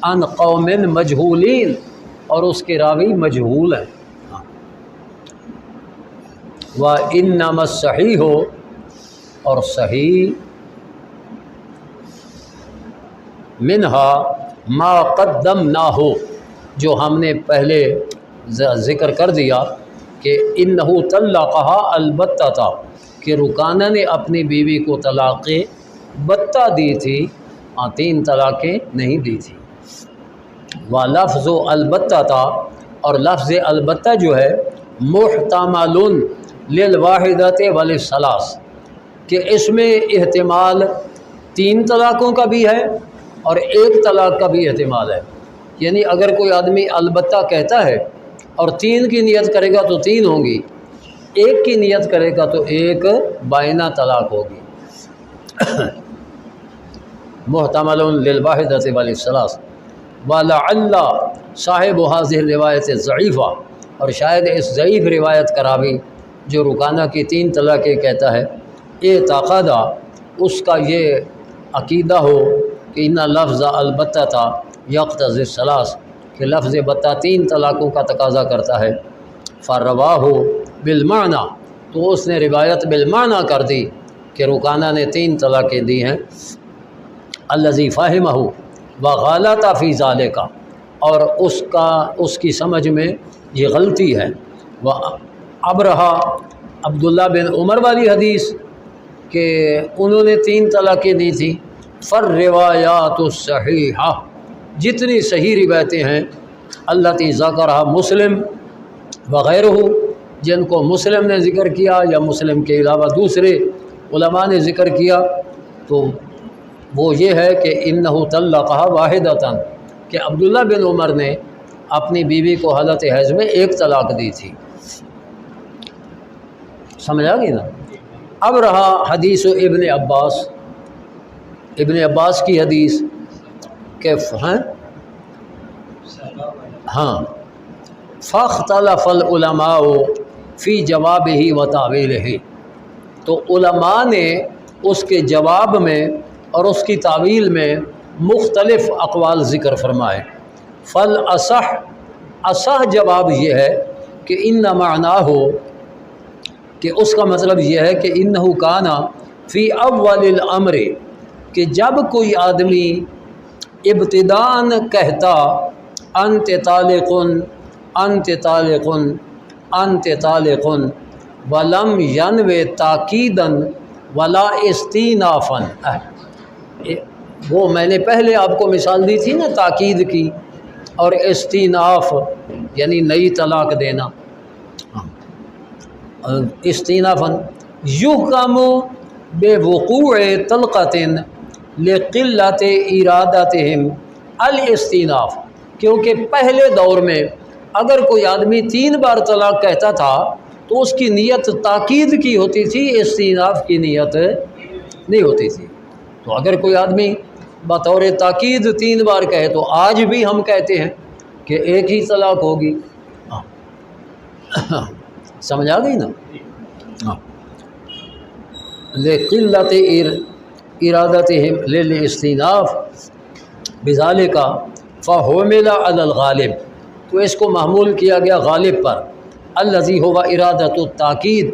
عن قوم مجہولین، اور اس کے راوی مجہول ہیں۔ وَإِنَّمَا الصَّحِیحُ، اور صحیح، منہا ما قدمناہ، جو ہم نے پہلے ذکر کر دیا، کہ انہو طلقہا البتہ کہ رکانہ نے اپنی بیوی کو طلاق بتہ دی تھی، 3 طلاقیں نہیں دی تھی۔ وَلَفْظُ البتہ اور لفظ البتہ جو ہے محتمل للواحدۃ وللثلاث کہ اس میں احتمال 3 طلاقوں کا بھی ہے اور 1 طلاق کا بھی احتمال ہے، یعنی اگر کوئی آدمی البتہ کہتا ہے اور 3 کی نیت کرے گا تو 3 ہوں گی، 1 کی نیت کرے گا تو 1 بائنہ طلاق ہوگی۔ محتمل للواحدۃ وللثلاث وَلَعَلَّ صاحب هذه الروایت ضعیفہ اور شاید اس ضعیف روایت کا راوی جو رکانہ کی 3 طلاقیں کہتا ہے، اعتقادہ اس کا یہ عقیدہ ہو کہ ان لفظ البتہ یقتضی الثلاث کہ لفظ بتہ 3 طلاقوں کا تقاضا کرتا ہے، فرواہ بالمعنی تو اس نے روایت بالمعنی کر دی کہ رکانہ نے 3 طلاقیں دی ہیں، الذی فہمہ وغلط فی ذالک اور اس کی سمجھ میں یہ غلطی ہے۔ وہ اب رہا عبداللہ بن عمر والی حدیث کہ انہوں نے 3 طلاقیں دی تھیں، فالروایات الصحیحہ جتنی صحیح روایتیں ہیں، التی ذکرہا مسلم وغیرہ جن کو مسلم نے ذکر کیا یا مسلم کے علاوہ دوسرے علماء نے ذکر کیا، تو وہ یہ ہے کہ انہو طلقہا واحدۃ کہ عبداللہ بن عمر نے اپنی بیوی کو حالت حیض میں 1 طلاق دی تھی۔ سمجھ آ گئی نا؟ اب رہا حدیث ابن عباس کی حدیث کہ ہاں فاختلف العلماء فی جوابہ و تاویلہ تو علماء نے اس کے جواب میں اور اس کی تعویل میں مختلف اقوال ذکر فرمائے۔ اصح جواب یہ ہے کہ ان معناہ کہ اس کا مطلب یہ ہے کہ انہو کانا فی اول الامر کہ جب کوئی آدمی ابتداءً کہتا انت طالق انت طالق انت طالق ولم ینوِ تاکیداً ولا استینافاً، وہ میں نے پہلے آپ کو مثال دی تھی نا تاکید کی اور استیناف یعنی نئی طلاق دینا، استینافاً یحکم بوقوع طلقۃ لقلۃ ارادتہم الاستیناف کیونکہ پہلے دور میں اگر کوئی آدمی 3 بار طلاق کہتا تھا تو اس کی نیت تاکید کی ہوتی تھی، استیناف کی نیت نہیں ہوتی تھی۔ تو اگر کوئی آدمی بطور تاکید 3 بار کہے تو آج بھی ہم کہتے ہیں کہ 1 ہی طلاق ہوگی۔ سمجھ آ گئی نا؟ لقلۃ ارادتہم للاستیناف بذالک فحمل علی الغالب تو اس کو محمول کیا گیا غالب پر، الذی هو ارادۃ التاکید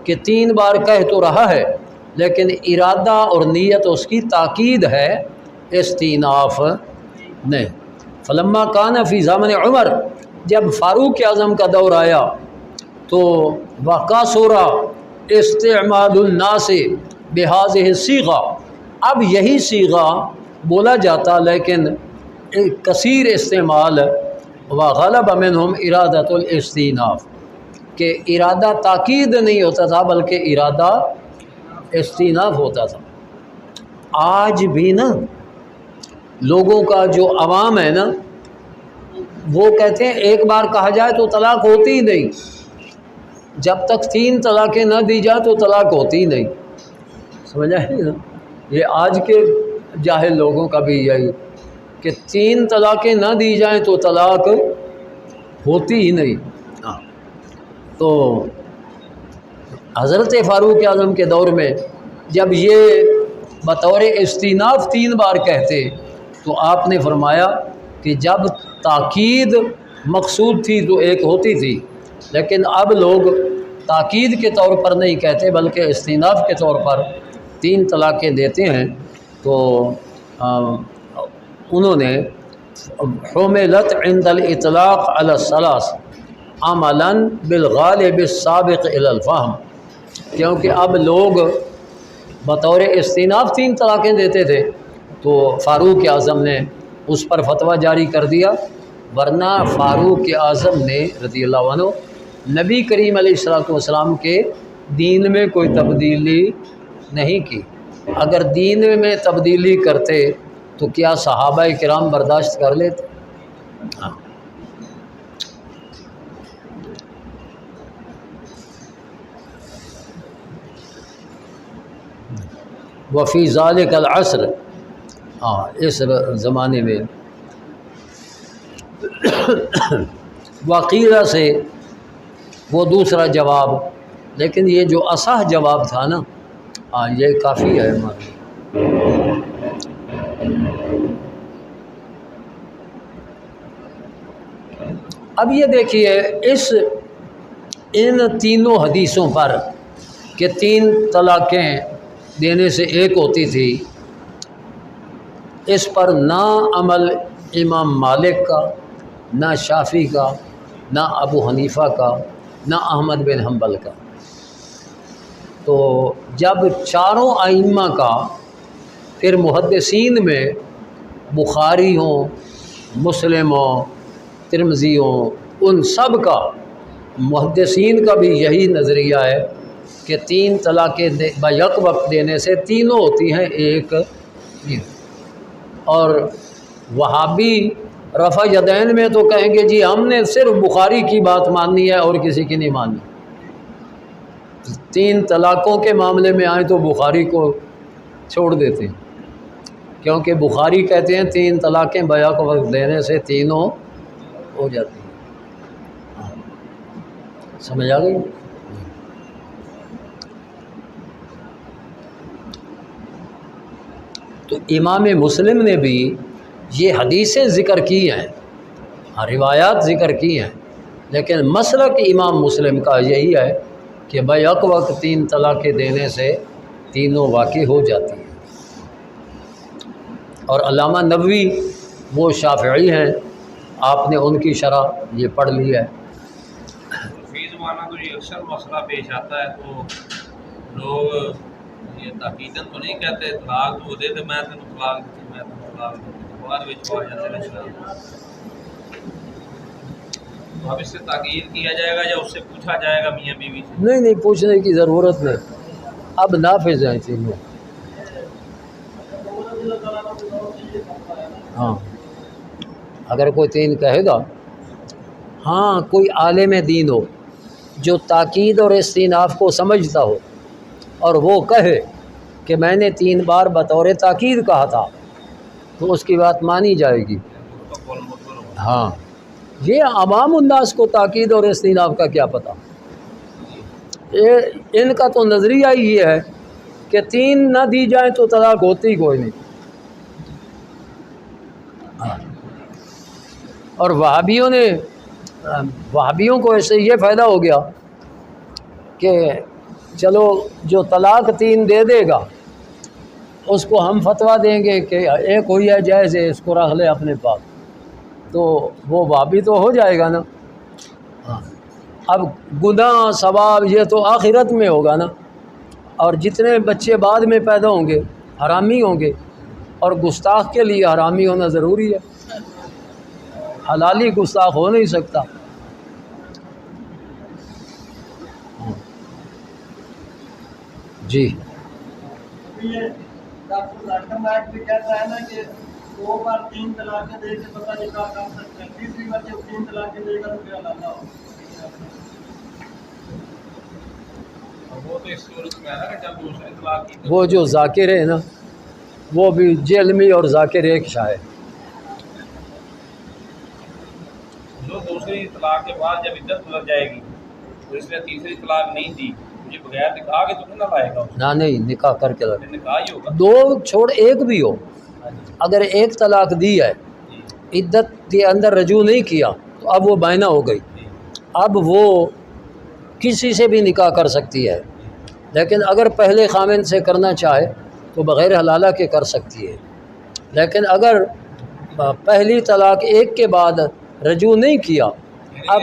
کہ 3 بار کہہ تو رہا ہے لیکن ارادہ اور نیت اس کی تاکید ہے، استیناف نہیں۔ فلما کان فی زمن عمر جب فاروق اعظم کا دور آیا تو وقاصر استعمال الناس بہذہ الصیغہ اب یہی صیغہ بولا جاتا لیکن کثیر استعمال، وغلب منہم ارادۃ الاستیناف کہ ارادہ تاکید نہیں ہوتا تھا بلکہ ارادہ استیناف ہوتا تھا۔ آج بھی نا لوگوں کا جو عوام ہے نا وہ کہتے ہیں 1 بار کہا جائے تو طلاق ہوتی ہی نہیں، جب تک 3 طلاقیں نہ دی جائیں تو طلاق ہوتی ہی نہیں۔ سمجھ آئے نا؟ یہ آج کے جاہل لوگوں کا بھی یہی کہ 3 طلاقیں نہ دی جائیں تو طلاق ہوتی ہی نہیں۔ تو حضرت فاروق اعظم کے دور میں جب یہ بطور استیناف 3 بار کہتے تو آپ نے فرمایا کہ جب تاکید مقصود تھی تو 1 ہوتی تھی، لیکن اب لوگ تاکید کے طور پر نہیں کہتے بلکہ استیناف کے طور پر 3 طلاقیں دیتے ہیں۔ تو انہوں نے حملت عند الاطلاق علی الثلاث عملاً بالغالب السابق الی الفہم، کیونکہ اب لوگ بطور استئناف 3 طلاقیں دیتے تھے تو فاروق اعظم نے اس پر فتویٰ جاری کر دیا، ورنہ فاروق اعظم نے رضی اللہ عنہ نبی کریم علیہ السلام کے دین میں کوئی تبدیلی نہیں کی۔ اگر دین میں تبدیلی کرتے تو کیا صحابہ کرام برداشت کر لیتے؟ ہاں۔ وفی ذالک العصر، ہاں اس زمانے میں وقیلہ سے وہ دوسرا جواب، لیکن یہ جو اصح جواب تھا نا، ہاں یہ کافی ہے ہمارے۔ اب یہ دیکھیے ان تینوں حدیثوں پر کہ 3 طلاقیں دینے سے ایک ہوتی تھی، اس پر نہ عمل امام مالک کا، نہ شافعی کا، نہ ابو حنیفہ کا، نہ احمد بن حنبل کا۔ تو جب چاروں ائمہ کا، پھر محدثین میں بخاری ہوں، مسلم ہوں، ترمذی ہوں، ان سب کا، محدثین کا بھی یہی نظریہ ہے کہ 3 طلاقیں بیک وقت دینے سے تینوں ہوتی ہیں ایک دن۔ اور وہابی رفع یدین میں تو کہیں گے جی ہم نے صرف بخاری کی بات ماننی ہے اور کسی کی نہیں ماننی۔ 3 طلاقوں کے معاملے میں آئیں تو بخاری کو چھوڑ دیتے ہیں، کیونکہ بخاری کہتے ہیں 3 طلاقیں بیک وقت دینے سے تینوں ہو جاتی ہیں۔ سمجھ آ گئی؟ تو امام مسلم نے بھی یہ حدیثیں ذکر کی ہیں، روایات ذکر کی ہیں، لیکن مسلک امام مسلم کا یہی ہے کہ بیک وقت 3 طلاقیں دینے سے تینوں واقع ہو جاتی ہیں۔ اور علامہ نووی وہ شافعی ہیں، آپ نے ان کی شرح یہ پڑھ لی ہے۔ فی زمانہ تو یہ اکثر مسئلہ پیش آتا ہے، تو لوگ یہ تاکیدن تو نہیں کہتے طلاق تو دے دے، میں تینوں طلاق دیتی، میں تینوں طلاق دیتی، بعد میں آ جاتے ہیں۔ اب اس سے تاکید کیا جائے گا یا اس سے پوچھا جائے گا میاں بیوی سے؟ نہیں پوچھنے کی ضرورت نہیں، اب نافذ ہیں تینوں۔ ہاں اگر کوئی 3 کہے گا، ہاں کوئی عالم دین ہو جو تاکید اور استئناف کو سمجھتا ہو اور وہ کہے کہ میں نے 3 بار بطور تاکید کہا تھا، تو اس کی بات مانی جائے گی۔ ہاں یہ عوام الناس کو تاکید اور استئناف کا کیا پتہ، ان کا تو نظریہ ہی یہ ہے کہ 3 نہ دی جائیں تو طلاق ہوتی کوئی نہیں۔ ہاں اور وہابیوں کو اس سے یہ فائدہ ہو گیا کہ چلو جو طلاق 3 دے دے گا اس کو ہم فتویٰ دیں گے کہ ایک ہوئی ہے جائز ہے، اس کو رکھ لے اپنے پاس، تو وہ وہابی تو ہو جائے گا نا۔ ہاں اب گناہ ثواب یہ تو آخرت میں ہوگا نا، اور جتنے بچے بعد میں پیدا ہوں گے حرامی ہوں گے، اور گستاخ کے لیے حرامی ہونا ضروری ہے، حلالی گستاخ ہو نہیں سکتا۔ جی یہ ڈاکٹر لاکھم ایکٹ بھی کہتا ہے نا کہ 2 بار 3 طلاقیں دے کے پتہ نکاح کر سکتے ہیں، تیسری بار جب 3 طلاقیں دے گا تو پھر حلال ہو۔ وہ تو اس صورت میں ہے کہ جب دوسرے طلاق کی وہ جو ذاکر ہے نا، وہ بھی جہلمی اور ذاکر ایک شاہ ہے۔ جو دوسری طلاق کے بعد جب عدت گزر جائے گی تو اس نے تیسری طلاق نہیں دی، مجھے بغیر نکاح کے تو نہ لائے گا، نہ نہیں نکاح کر کے لگے، نکاح ہی ہوگا۔ 2 چھوڑ 1 بھی ہو، اگر 1 طلاق دی ہے، عدت کے اندر رجوع نہیں کیا تو اب وہ بائنہ ہو گئی، اب وہ کسی سے بھی نکاح کر سکتی ہے، لیکن اگر پہلے خامن سے کرنا چاہے تو بغیر حلالہ کے کر سکتی ہے۔ لیکن اگر پہلی طلاق 1 کے بعد رجوع نہیں کیا، اب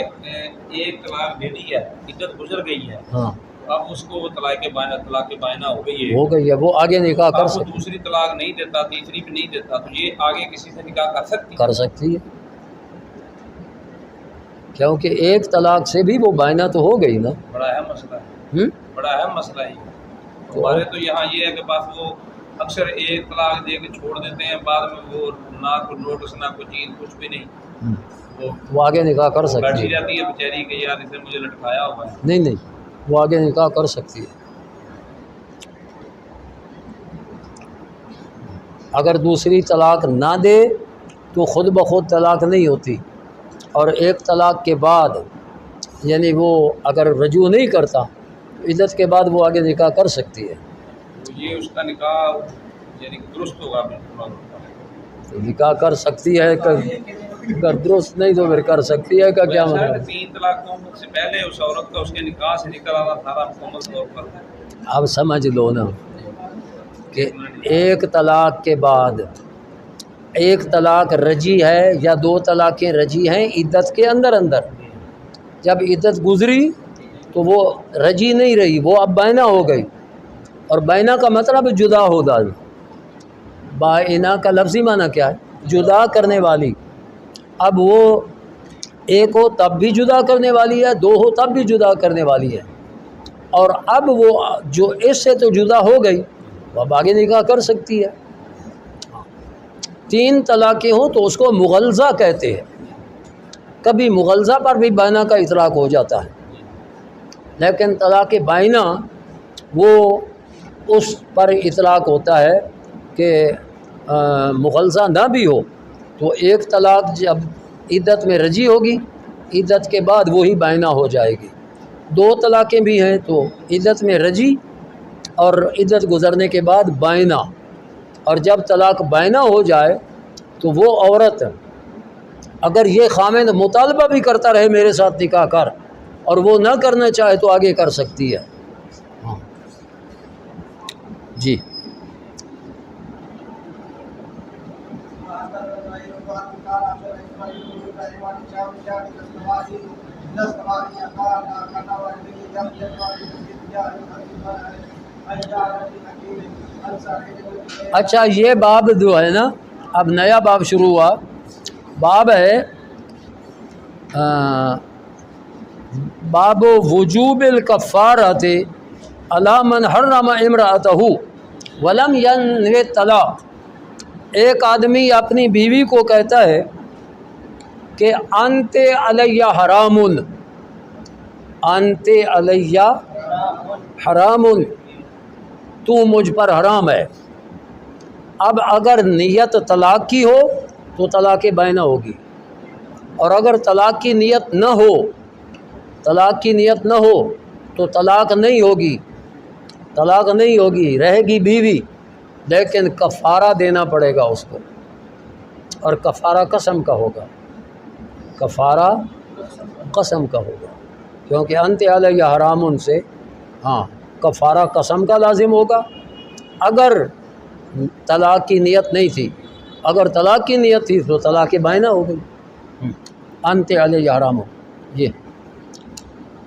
ایک طلاق دے دی ہے، عدت گزر گئی ہے، ہاں اب اس کو وہ طلاق بائنہ ہو گئی ہے، ہو گئی ہے، وہ آگے نکاح کر اب وہ سکتی دوسری طلاق نہیں دیتا، تیسری بھی نہیں دیتا، تو یہ آگے کسی سے نکاح کر سکتی ہے؟ کر سکتی ہے، کیونکہ ایک طلاق سے بھی وہ بائنہ تو ہو گئی نا۔ بڑا اہم مسئلہ ہے، بڑا اہم مسئلہ ہے یہ۔ ہمارے تو یہاں یہ ہے کہ بس وہ اکثر ایک طلاق دے کے چھوڑ دیتے ہیں، بعد میں وہ نہ کوئی نوٹس نہ کوئی چیز کچھ بھی نہیں، وہ آگے نکاح کر بیٹھی سکتی ہے، رہتی ہے بیچاری کہ یار اسے مجھے لٹکایا ہوا ہے۔ نہیں وہ آگے نکاح کر سکتی ہے۔ اگر دوسری طلاق نہ دے تو خود بخود طلاق نہیں ہوتی، اور ایک طلاق کے بعد یعنی وہ اگر رجوع نہیں کرتا عدت کے بعد وہ آگے نکاح کر سکتی ہے، تو یہ اس کا نکاح یعنی درست ہوگا بالکل، تو نکاح کر سکتی ہے، اگر درست نہیں تو پھر کر سکتی ہے کا کیا مطلب ہے؟ 3 طلاقوں سے پہلے اس عورت کا اس کے نکاح سے نکل آنا سارا مکمل طور پر اب سمجھ لو نا کہ ایک طلاق کے بعد ایک طلاق رجی ہے یا 2 طلاقیں رجی ہیں عدت کے اندر، جب عدت گزری تو وہ رجی نہیں رہی، وہ اب بائنہ ہو گئی، اور بائنہ کا مطلب جدا ہو جانا۔ بائنہ کا لفظی معنی کیا ہے؟ جدا کرنے والی۔ اب وہ ایک ہو تب بھی جدا کرنے والی ہے، 2 ہو تب بھی جدا کرنے والی ہے، اور اب وہ جو اس سے تو جدا ہو گئی وہ اب آگے نکاح کر سکتی ہے۔ 3 طلاقیں ہوں تو اس کو مغلظہ کہتے ہیں، کبھی مغلظہ پر بھی بائنہ کا اطلاق ہو جاتا ہے، لیکن طلاق بائنہ وہ اس پر اطلاق ہوتا ہے کہ مغلظہ نہ بھی ہو تو ایک طلاق جب عدت میں رجی ہوگی عدت کے بعد وہی بائنہ ہو جائے گی، 2 طلاقیں بھی ہیں تو عدت میں رجی اور عدت گزرنے کے بعد بائنہ، اور جب طلاق بائنہ ہو جائے تو وہ عورت اگر یہ خامند مطالبہ بھی کرتا رہے میرے ساتھ نکاح کر اور وہ نہ کرنا چاہے تو آگے کر سکتی ہے۔ ہاں جی اچھا، یہ باب جو ہے نا اب نیا باب شروع ہوا، باب ہے باب وجوب الکفارۃ علی من حرم امرأتہ ولم ینوی الطلاق۔ ایک آدمی اپنی بیوی کو کہتا ہے کہ انت علیہ حرام، انت علیہ حرام، تو مجھ پر حرام ہے۔ اب اگر نیت طلاق کی ہو تو طلاق بائنہ ہوگی، اور اگر طلاق کی نیت نہ ہو، طلاق کی نیت نہ ہو تو طلاق نہیں ہوگی، طلاق نہیں ہوگی، رہے گی بیوی، لیکن کفارہ دینا پڑے گا اس کو، اور کفارہ قسم کا ہوگا، کفارہ قسم کا ہوگا، کیونکہ انت علیہ حرام سے ہاں کفارہ قسم کا لازم ہوگا۔ اگر طلاق کی نیت نہیں تھی، اگر طلاق کی نیت تھی تو طلاق بائنہ ہو گئی، انت علیہ حرام۔ یہ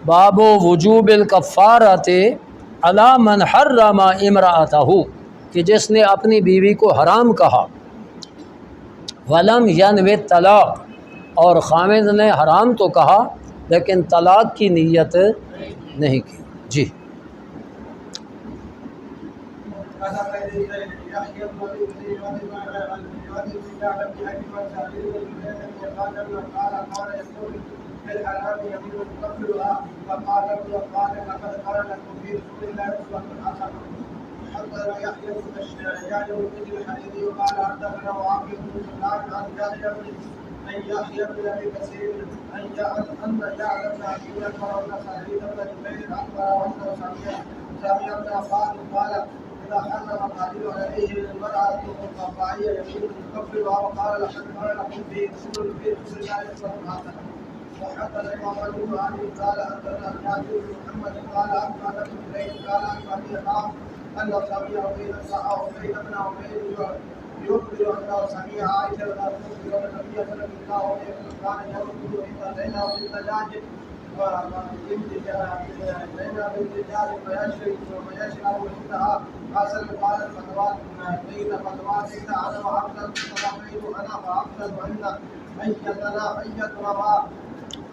باب وجوب الکفارۃ علی من حرم امرأتہ، کہ جس نے اپنی بیوی کو حرام کہا، ولم ینوی الطلاق، اور خامد نے حرام تو کہا لیکن طلاق کی نیت نہیں کی۔ جی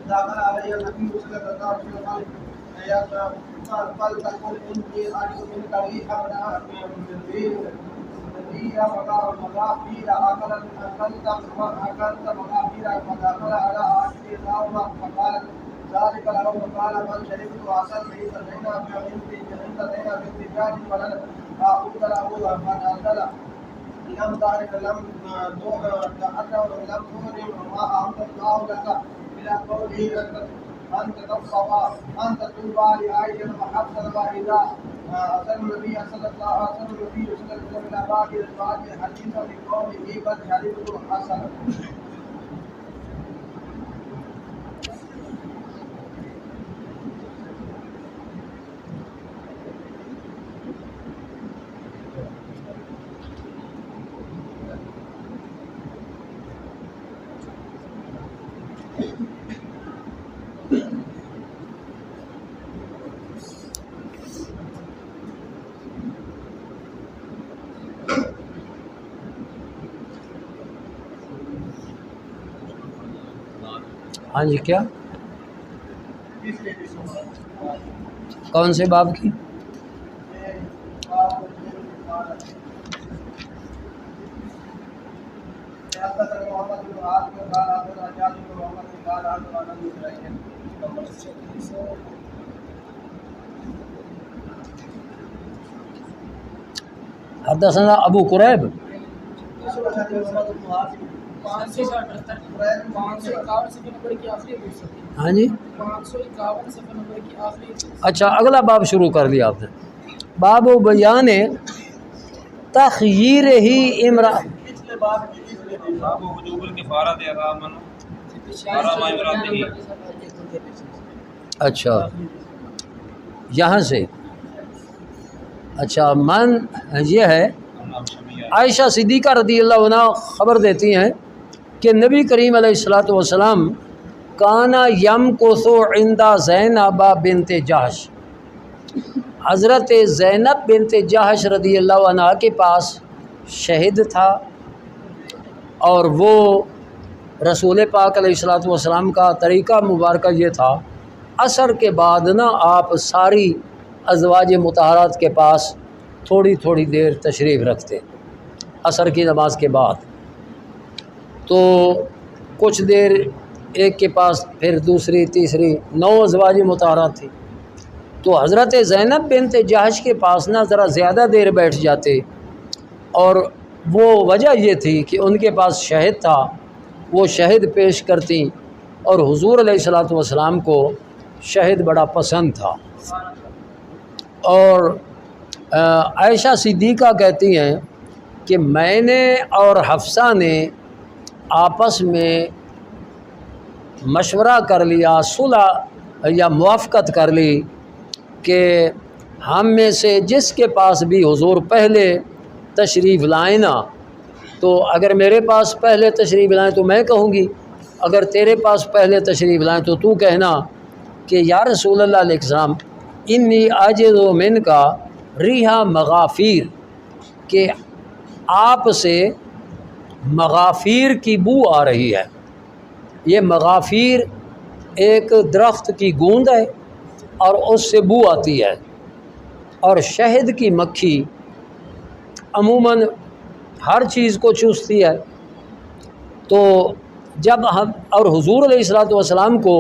دخل علي النبي صلى الله عليه وسلم فلتقل إني أجد منك ريحا هي مغافير أكلت مغافير فدخل على عاشر الأومى فقالت ذلك له فقال من شربت عسل ليس لنا بالتجار ولن أعود له فنزل لم تعرف لم تأثر لم تغرم ما أعطى الله لك إلى قوله أنت تطلع أنت تلبى لعائشة وحفصة وإذا أرسل النبي صلى الله عليه وسلم إلى بعض الحديث لقوله بل شربت حسنا. ہاں جی کیا کون سے باب کی؟ حدثنا ابو قریب ہاں جی اچھا اگلا باب شروع کر دیا آپ نے. باب و بیان تخییر ہی امرا باب وجوب الکفارۃ اراما امراته. اچھا یہاں سے اچھا من یہ ہے عائشہ صدیقہ رضی اللہ عنہ خبر دیتی ہیں کہ نبی کریم علیہ الصلوۃ والسلام کانا یمکث عند زینب بنت جحش، حضرت زینب بنت جحش رضی اللہ عنہ کے پاس شہد تھا، اور وہ رسول پاک علیہ الصلوۃ والسلام کا طریقہ مبارکہ یہ تھا عصر کے بعد نا آپ ساری ازواج مطہرات کے پاس تھوڑی تھوڑی دیر تشریف رکھتے عصر کی نماز کے بعد. تو کچھ دیر ایک کے پاس، پھر دوسری تیسری، 9 ازواج مطہرات تھی. تو حضرت زینب بنت جحش کے پاس نا ذرا زیادہ دیر بیٹھ جاتے، اور وہ وجہ یہ تھی کہ ان کے پاس شہد تھا، وہ شہد پیش کرتی، اور حضور علیہ الصلوۃ والسلام کو شہد بڑا پسند تھا. اور عائشہ صدیقہ کہتی ہیں کہ میں نے اور حفصہ نے آپس میں مشورہ کر لیا، صلح یا موافقت کر لی کہ ہم میں سے جس کے پاس بھی حضور پہلے تشریف لائیں نا، تو اگر میرے پاس پہلے تشریف لائیں تو میں کہوں گی، اگر تیرے پاس پہلے تشریف لائیں تو تو کہنا کہ یا رسول اللہ علیہ السلام انی اجد من کا ریحا مغافیر، کہ آپ سے مغافیر کی بو آ رہی ہے. یہ مغافیر ایک درخت کی گوند ہے اور اس سے بو آتی ہے، اور شہد کی مکھی عموماً ہر چیز کو چوستی ہے. تو جب ہم اور حضور علیہ الصلوۃ والسلام کو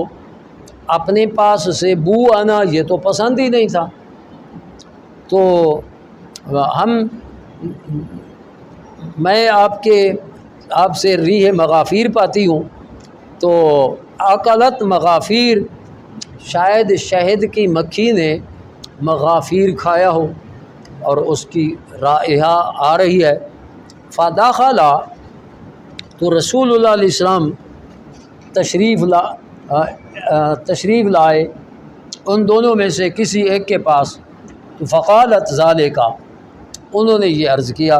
اپنے پاس سے بو آنا یہ تو پسند ہی نہیں تھا، تو میں آپ سے ریح مغافیر پاتی ہوں. تو اکلت مغافیر، شاید شہد کی مکھی نے مغافیر کھایا ہو اور اس کی رائحہ آ رہی ہے. فداخلہ، تو رسول اللہ علیہ السلام تشریف لائے ان دونوں میں سے کسی ایک کے پاس. تو فقالت ذالک، انہوں نے یہ عرض کیا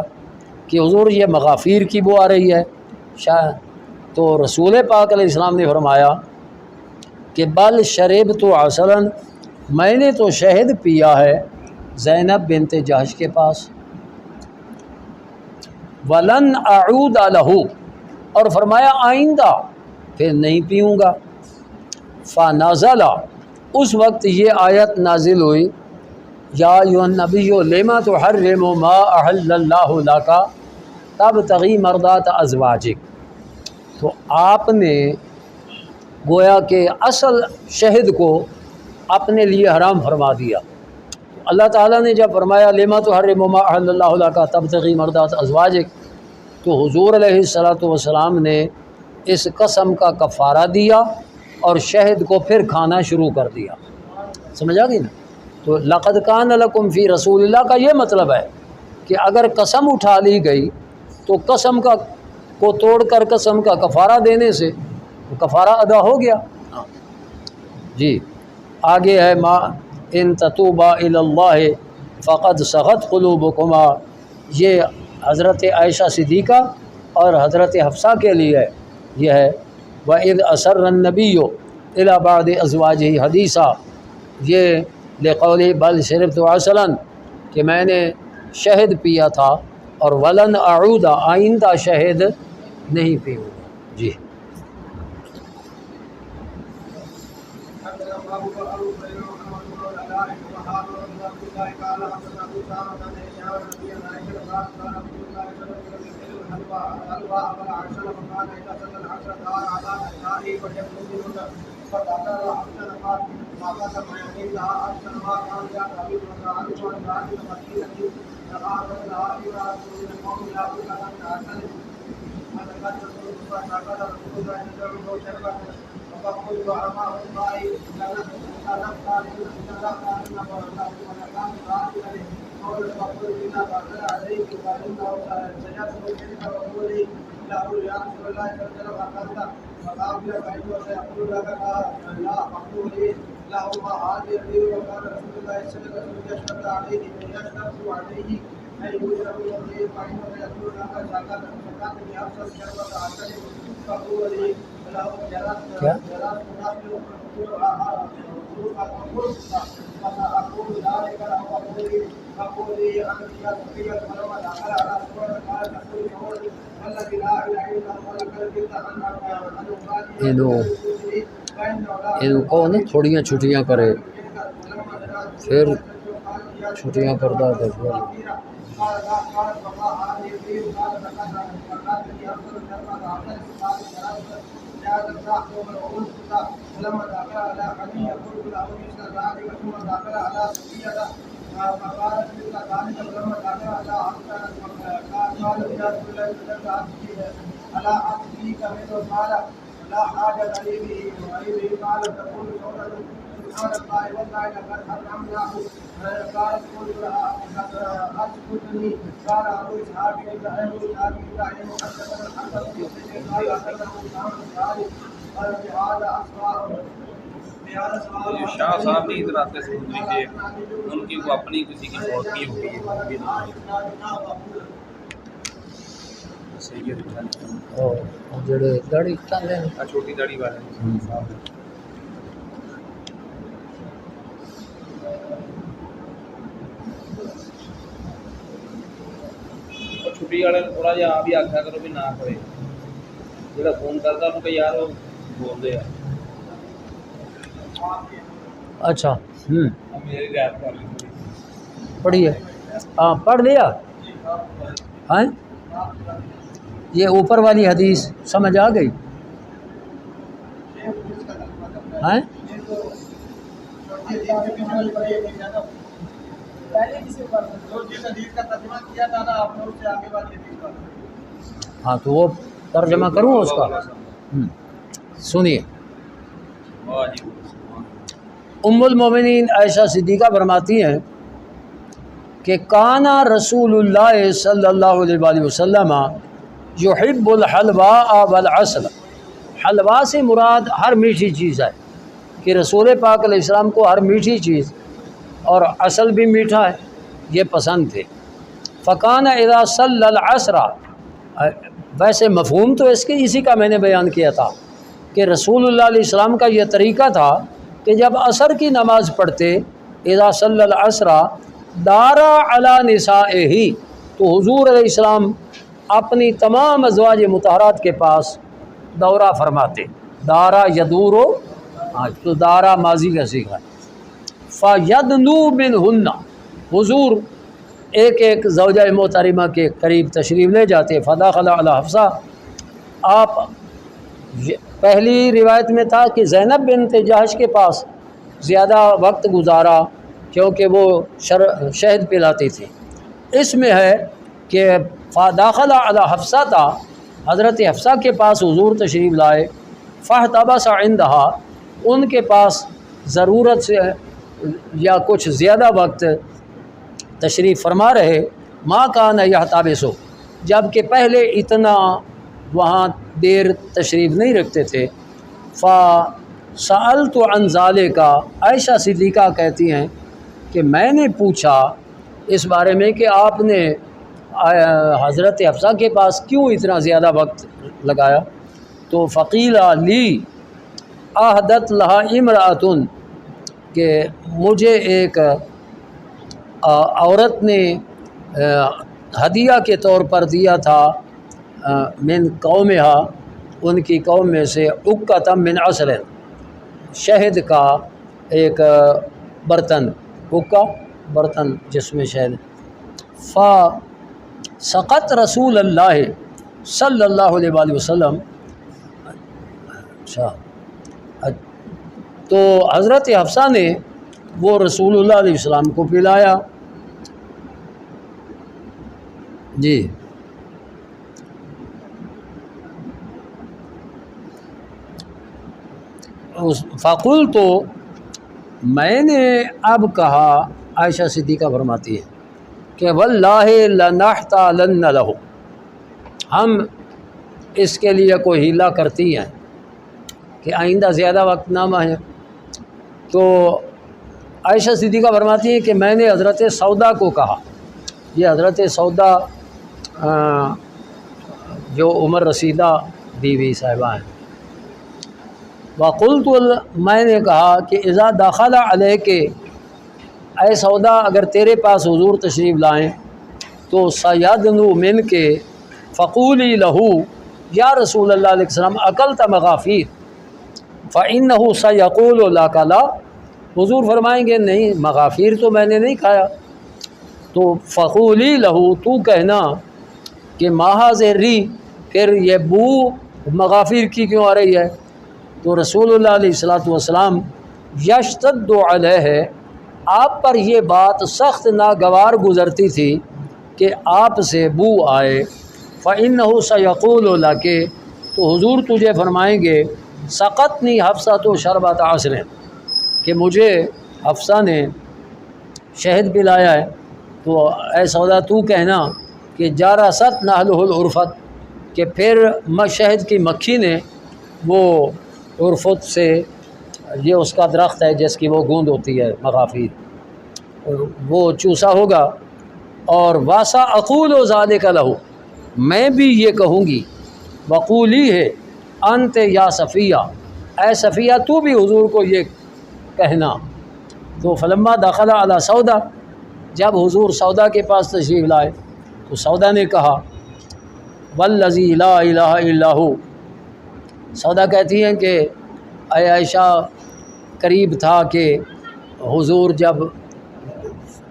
کہ حضور یہ مغافیر کی بو آ رہی ہے. تو رسول پاک علیہ السلام نے فرمایا کہ بل شرب تو عسلاً، میں نے تو شہد پیا ہے زینب بنت جہش کے پاس، ولن اعود لہ، اور فرمایا آئندہ پھر نہیں پیوں گا۔ فنزل، اس وقت یہ آیت نازل ہوئی، یا ایھا النبی لما تحرم ما احل اللہ لک تبتغی مرضات ازواجک۔ تو آپ نے گویا کہ اصل شہد کو اپنے لیے حرام فرما دیا۔ اللہ تعالیٰ نے جب فرمایا لما تحرم ما احل اللہ لک تبتغی مرضات ازواجک، تو حضور علیہ السلام نے اس قسم کا کفارہ دیا اور شہد کو پھر کھانا شروع کر دیا۔ سمجھ آ گئی نا؟ تو لقد کان لکم فی رسول اللہ کا یہ مطلب ہے کہ اگر قسم اٹھا لی گئی تو قسم کو توڑ کر قسم کا کفارہ دینے سے کفارہ ادا ہو گیا۔ جی آگے ہے ما ان تتوبا الی اللہ فقد صغت قلوبکما، یہ حضرت عائشہ صدیقہ اور حضرت حفصہ کے لیے یہ ہے۔ وَإِذْ أَسَرَّ النَّبِيُّ إِلَىٰ بَعْضِ أَزْوَاجِهِ حَدِيثًا، یہ لقوله بل شربت عسلا، کہ میں نے شہد پیا تھا، اور ولن اعود، آئندہ شہد نہیں پیوں گا۔ جی کیا ان کو نا تھوڑیاں چھٹیاں کرے، پھر چھٹیاں کردہ ہے پھر شاہ صاحب نہیں ادھر آتے سمندری سے، ان کی وہ اپنی کسی کی فوت کی ہوئی ہے، وہ بھی صحیح ہے۔ جڑے داڑھی چاہتے ہیں چھوٹی داڑھی والے چھٹی والے تھوڑا جہا آپ بھی آخیا کرو بھی نہ کرے، جا فون کرتا انہوں کہ یار وہ بولتے ہیں اچھا میری رعایت کر لی پڑھیے، ہاں پڑھ لیا ہاں، یہ اوپر والی حدیث سمجھ آ گئی ہاں؟ ہاں تو وہ ترجمہ کروں اس کا، سنیے۔ ام المومنین عائشہ صدیقہ فرماتی ہیں کہ کانا رسول اللہ صلی اللہ علیہ وآلہ وسلم یحب الحلواء والعسل، حلوہ سے مراد ہر میٹھی چیز ہے کہ رسول پاک علیہ السلام کو ہر میٹھی چیز اور عسل بھی میٹھا ہے یہ پسند تھے۔ فکان اذا صلی العصر، ویسے مفہوم تو اس کے اسی کا میں نے بیان کیا تھا کہ رسول اللہ علیہ السلام کا یہ طریقہ تھا کہ جب عصر کی نماز پڑھتے اذا صلی العصر دارا علی نسائہ، تو حضور علیہ السلام اپنی تمام ازواج مطہرات کے پاس دورہ فرماتے. دارا یدورو، تو دارا ماضی کا صیغہ ہے. فیدنو منہن، حضور ایک ایک زوجہ محترمہ کے قریب تشریف لے جاتے. فدخل علی حفصہ، آپ پہلی روایت میں تھا کہ زینب بنت جہش کے پاس زیادہ وقت گزارا کیونکہ وہ شہد پلاتی تھی. اس میں ہے کہ فدخل علی حفصہ تھا، حضرت حفصہ کے پاس حضور تشریف لائے. فاحتبس عندہا، ان کے پاس ضرورت سے یا کچھ زیادہ وقت تشریف فرما رہے. ما کان یحتبسو، جب کہ پہلے اتنا وہاں دیر تشریف نہیں رکھتے تھے. فسألت عن ذالک، عائشہ صدیقہ کہتی ہیں کہ میں نے پوچھا اس بارے میں کہ آپ نے حضرت حفصہ کے پاس کیوں اتنا زیادہ وقت لگایا. تو فقیل لی عہدت لہا امرأۃ، کہ مجھے ایک عورت نے ہدیہ کے طور پر دیا تھا من قومہا، ان کی قوم میں سے، عقۃ من عسل، شہد کا ایک برتن، عقہ برتن جس میں شہد. فسقط رسول اللہ صلی اللہ علیہ وآلہ وسلم، اچھا تو حضرت حفصہ نے وہ رسول اللہ علیہ السلام کو پلایا. جی فقل، تو میں نے اب کہا، عائشہ صدیقہ فرماتی ہے کہ واللہ لنحتالن لہ، ہم اس کے لیے کوئی ہیلا کرتی ہیں کہ آئندہ زیادہ وقت نہ مانگیں. تو عائشہ صدیقہ فرماتی ہیں کہ میں نے حضرت سودا کو کہا، یہ حضرت سودا جو عمر رسیدہ بیوی صاحبہ ہیں. وقلت، میں نے کہا کہ اذا دخل علیک، اے سودا اگر تیرے پاس حضور تشریف لائیں تو سیدنو من کے فقولی لہو یا رسول اللہ علیہ السلام اکلت مغافیر فإنہ سیقول لک لا، حضور فرمائیں گے نہیں مغافیر تو میں نے نہیں کھایا. تو فقولی لہو، تو کہنا کہ ماہا زہری، پھر یہ بو مغافیر کی کیوں آ رہی ہے. تو رسول اللہ علیہ السلام یشتد علیہ، آپ پر یہ بات سخت ناگوار گزرتی تھی کہ آپ سے بو آئے. فإنہ سیقول لک، تو حضور تجھے فرمائیں گے سقطنی حفصہ تو شربت عسل، کہ مجھے حفصہ نے شہد پلایا ہے. تو اے سودا تو کہنا کہ جارست نحلہ العرفت، کہ پھر شہد کی مکھی نے وہ عرفت سے، یہ اس کا درخت ہے جس کی وہ گوند ہوتی ہے مغافیر، وہ چوسا ہوگا. اور واسا اقول و ذالک لہو، میں بھی یہ کہوں گی، وقولی ہے انت یا صفیہ، اے صفیہ تو بھی حضور کو یہ کہنا. تو فلما دخل علی سودا، جب حضور سودا کے پاس تشریف لائے تو سودا نے کہا والذی لا الہ الا ہو، سودا کہتی ہیں کہ اے عائشہ قریب تھا کہ حضور جب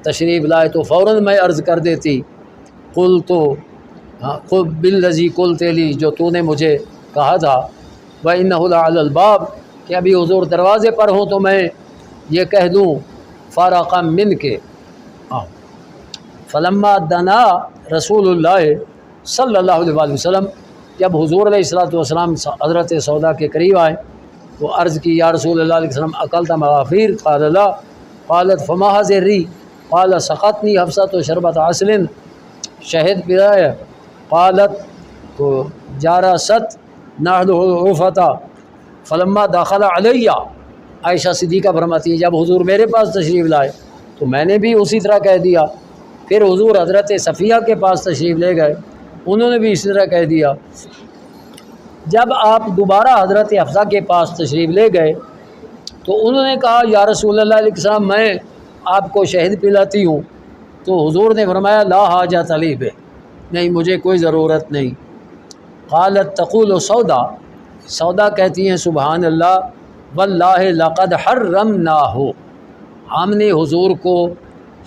تشریف لائے تو فوراً میں عرض کر دیتی، قل تو خود بالذی قلت لی، جو تو نے مجھے کہا تھا، وَإِنَّهُ لَعَلَى الْبَابِ، کہ ابھی حضور دروازے پر ہوں تو میں یہ کہہ دوں فارقا من کے. فلما دنا رسول اللہ صلی اللہ علیہ وآلہ وسلم، جب حضور علیہ السلام حضرت سودا کے قریب آئے تو عرض کی یا رسول اللہ علیہ وسلم اکلت مغافیر؟ قال لا. قالت فما ذری؟ قال سقطنی حفصہ شربت عسل، شہد پلایا. قالت، تو جارست نحلہ العرفۃ فلما دخل علیہ، عائشہ صدیقہ فرماتی ہے جب حضور میرے پاس تشریف لائے تو میں نے بھی اسی طرح کہہ دیا. پھر حضور حضرت صفیہ کے پاس تشریف لے گئے، انہوں نے بھی اسی طرح کہہ دیا. جب آپ دوبارہ حضرت حفصہ کے پاس تشریف لے گئے تو انہوں نے کہا یا رسول اللہ علیہ السلام میں آپ کو شہد پلاتی ہوں، تو حضور نے فرمایا لا حاجۃ لی بہ، نہیں مجھے کوئی ضرورت نہیں۔ قالت تقول سودا، سودا کہتی ہیں سبحان اللہ واللہ لقد حرمناہ، ہم نے حضور کو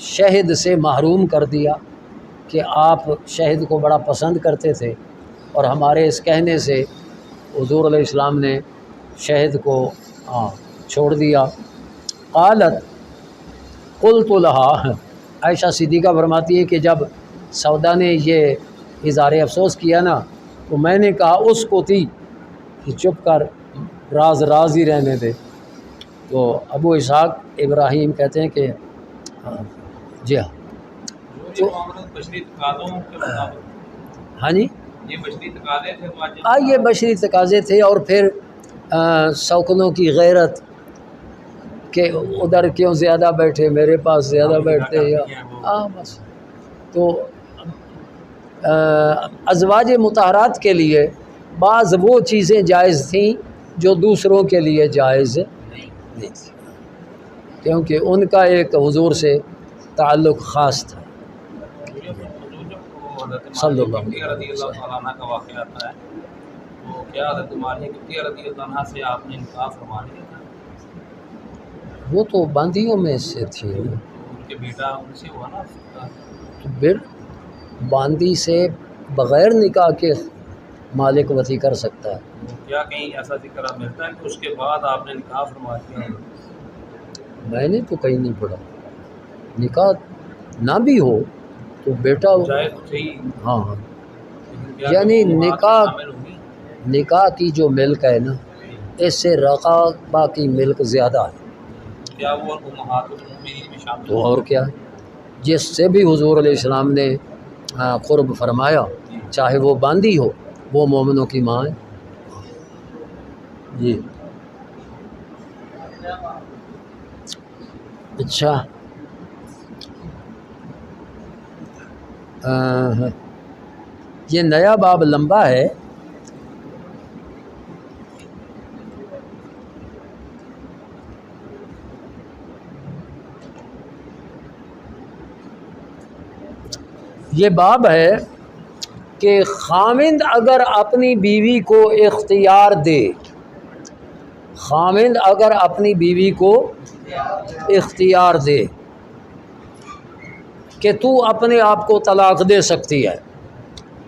شہد سے محروم کر دیا کہ آپ شہد کو بڑا پسند کرتے تھے، اور ہمارے اس کہنے سے حضور علیہ السلام نے شہد کو چھوڑ دیا۔ قالت قلت لها، عائشہ صدیقہ فرماتی ہے کہ جب سودا نے یہ اظہار افسوس کیا نا تو میں نے کہا اس کو تھی کہ چپ کر، راز راز ہی رہنے دے۔ تو ابو اسحاق ابراہیم کہتے ہیں کہ جی ہاں جو بشری تقاضوں کے مطابق، ہاں جی یہ بشری تقاضے تھے واجب، یہ بشری تقاضے تھے، اور پھر سوکنوں کی غیرت کہ ادھر کیوں زیادہ بیٹھے، میرے پاس زیادہ بیٹھتے، یا بس۔ تو ازواج مطہرات کے لیے بعض وہ چیزیں جائز تھیں جو دوسروں کے لیے جائز نہیں تھی، کیونکہ ان کا ایک حضور سے تعلق خاص تھا صلی اللہ علیہ رضی اللہ تعالیٰ عنہ کا واقعہ آتا ہے، تو کیا حضرت ماریہ قبطیہ رضی اللہ عنہ سے آپ نے نکاح فرما لیا تھا؟ وہ تو باندیوں میں سے تھی، ان کے بیٹا ان سے ہوا نا، تو پھر باندی سے بغیر نکاح کے مالک وتی کر سکتا ہے۔ کیا کہیں ایسا ذکر ملتا ہے کہ اس کے بعد آپ نے نکاح فرما دیا؟ میں نے تو کہیں نہیں پڑھا، نکاح نہ بھی ہو تو بیٹا چاہے تو صحیح، ہاں ہاں، لیکن کیا یعنی وہ وہاں نکاح شامل ہوگی؟ نکاح کی جو ملک ہے نا، اس سے رقابہ کی ملک زیادہ ہے، کیا وہ امہات المؤمنین میں شامل تو اور کیا ہے، جس سے بھی حضور علیہ السلام نے قرب فرمایا چاہے وہ باندی ہو، وہ مومنوں کی ماں ہے۔ جی اچھا، یہ نیا باب لمبا ہے، یہ باب ہے کہ خاوند اگر اپنی بیوی کو اختیار دے، خاوند اگر اپنی بیوی کو اختیار دے کہ تو اپنے آپ کو طلاق دے سکتی ہے،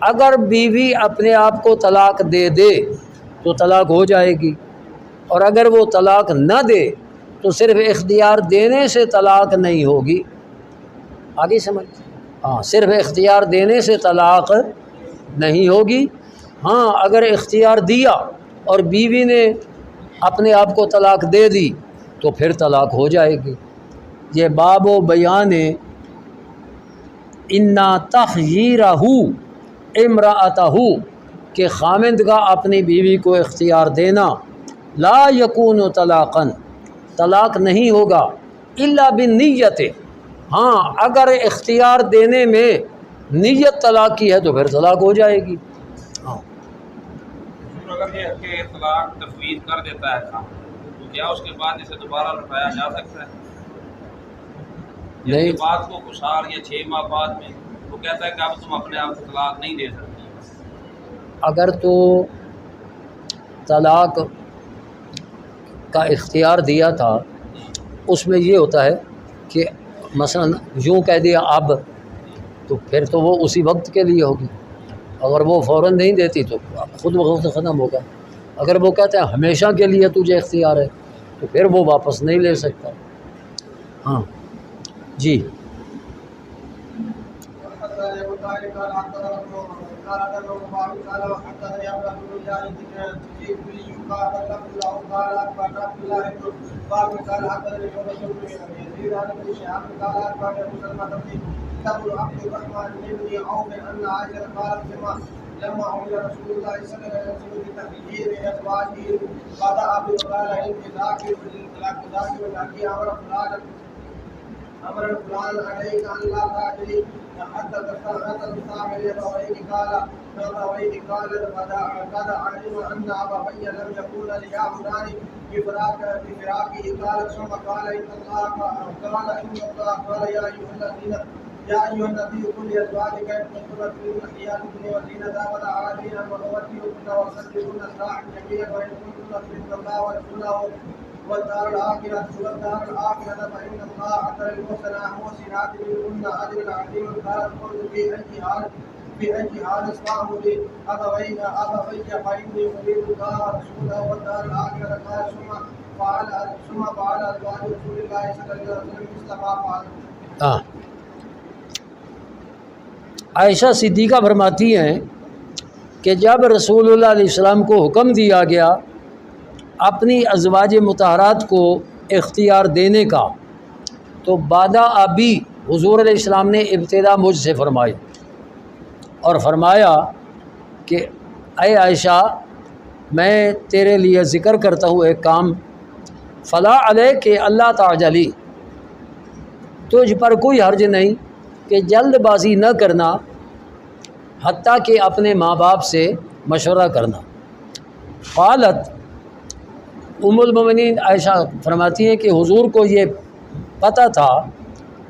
اگر بیوی اپنے آپ کو طلاق دے دے تو طلاق ہو جائے گی، اور اگر وہ طلاق نہ دے تو صرف اختیار دینے سے طلاق نہیں ہوگی۔ آگے سمجھ، صرف اختیار دینے سے طلاق نہیں ہوگی، ہاں اگر اختیار دیا اور بیوی نے اپنے آپ کو طلاق دے دی تو پھر طلاق ہو جائے گی۔ یہ باب و بیان انا تخییرہ امرأتہ، کہ خاوند کا اپنی بیوی کو اختیار دینا لا یکون طلاقا، طلاق نہیں ہوگا، الا بالنیت، ہاں اگر اختیار دینے میں نیت طلاق کی ہے تو پھر طلاق ہو جائے گی۔ اگر یہ کہ طلاق تفویض کر دیتا ہے تو کیا اس کے بعد اسے دوبارہ لوٹایا جا سکتا ہے؟ نہیں، اس کے بعد کو کچھ سال یا 6 ماہ بعد میں وہ کہتا ہے کہ اب تم اپنے آپ کو طلاق نہیں دے سکتی، اگر تو طلاق کا اختیار دیا تھا اس میں یہ ہوتا ہے کہ مثلا یوں کہہ دیا اب، تو پھر تو وہ اسی وقت کے لیے ہوگی، اگر وہ فوراً نہیں دیتی تو خود بخود ختم ہوگا، اگر وہ کہتے ہیں ہمیشہ کے لیے تجھے اختیار ہے تو پھر وہ واپس نہیں لے سکتا۔ ہاں جی لما عمل رسول الله صلى الله عليه وسلم بتحرير ازواجه بعد ابي وقال ان ذاك الطلاق ذاك والذي امر فلان امر فلان عليك ان لا تجري حتى تستعمل يدوين قال قد علم ان ابا بكر لم يكن ليعبدان بفراقه قال ثم قال ان الله قال يا ايها النبي قل لازواجك ان كنتن تريدن الحياه الدنيا وزينتها وتعالين وامتعكن واسرحكن سراحا جميلا وان كنتن تريدن الله ورسوله والدار الآخرة فإن الله أعد للمحسنات منهن أجرا عظيما قال قل في أي حال أصبحه أبوي فإني أريد الله ورسوله والدار الآخرة قال ثم فعل أزواج رسول الله صلى الله عليه وسلم مثل ما فعل. عائشہ صدیقہ فرماتی ہیں کہ جب رسول اللہ علیہ السلام کو حکم دیا گیا اپنی ازواج مطہرات کو اختیار دینے کا تو بعد ابھی حضور علیہ السلام نے ابتدا مجھ سے فرمائی اور فرمایا کہ اے عائشہ میں تیرے لیے ذکر کرتا ہوں ایک کام فلا علیہ کہ اللہ تعجلی تجھ پر کوئی حرج نہیں کہ جلد بازی نہ کرنا حتیٰ کہ اپنے ماں باپ سے مشورہ کرنا. قالت ام المؤمنین عائشہ فرماتی ہیں کہ حضور کو یہ پتہ تھا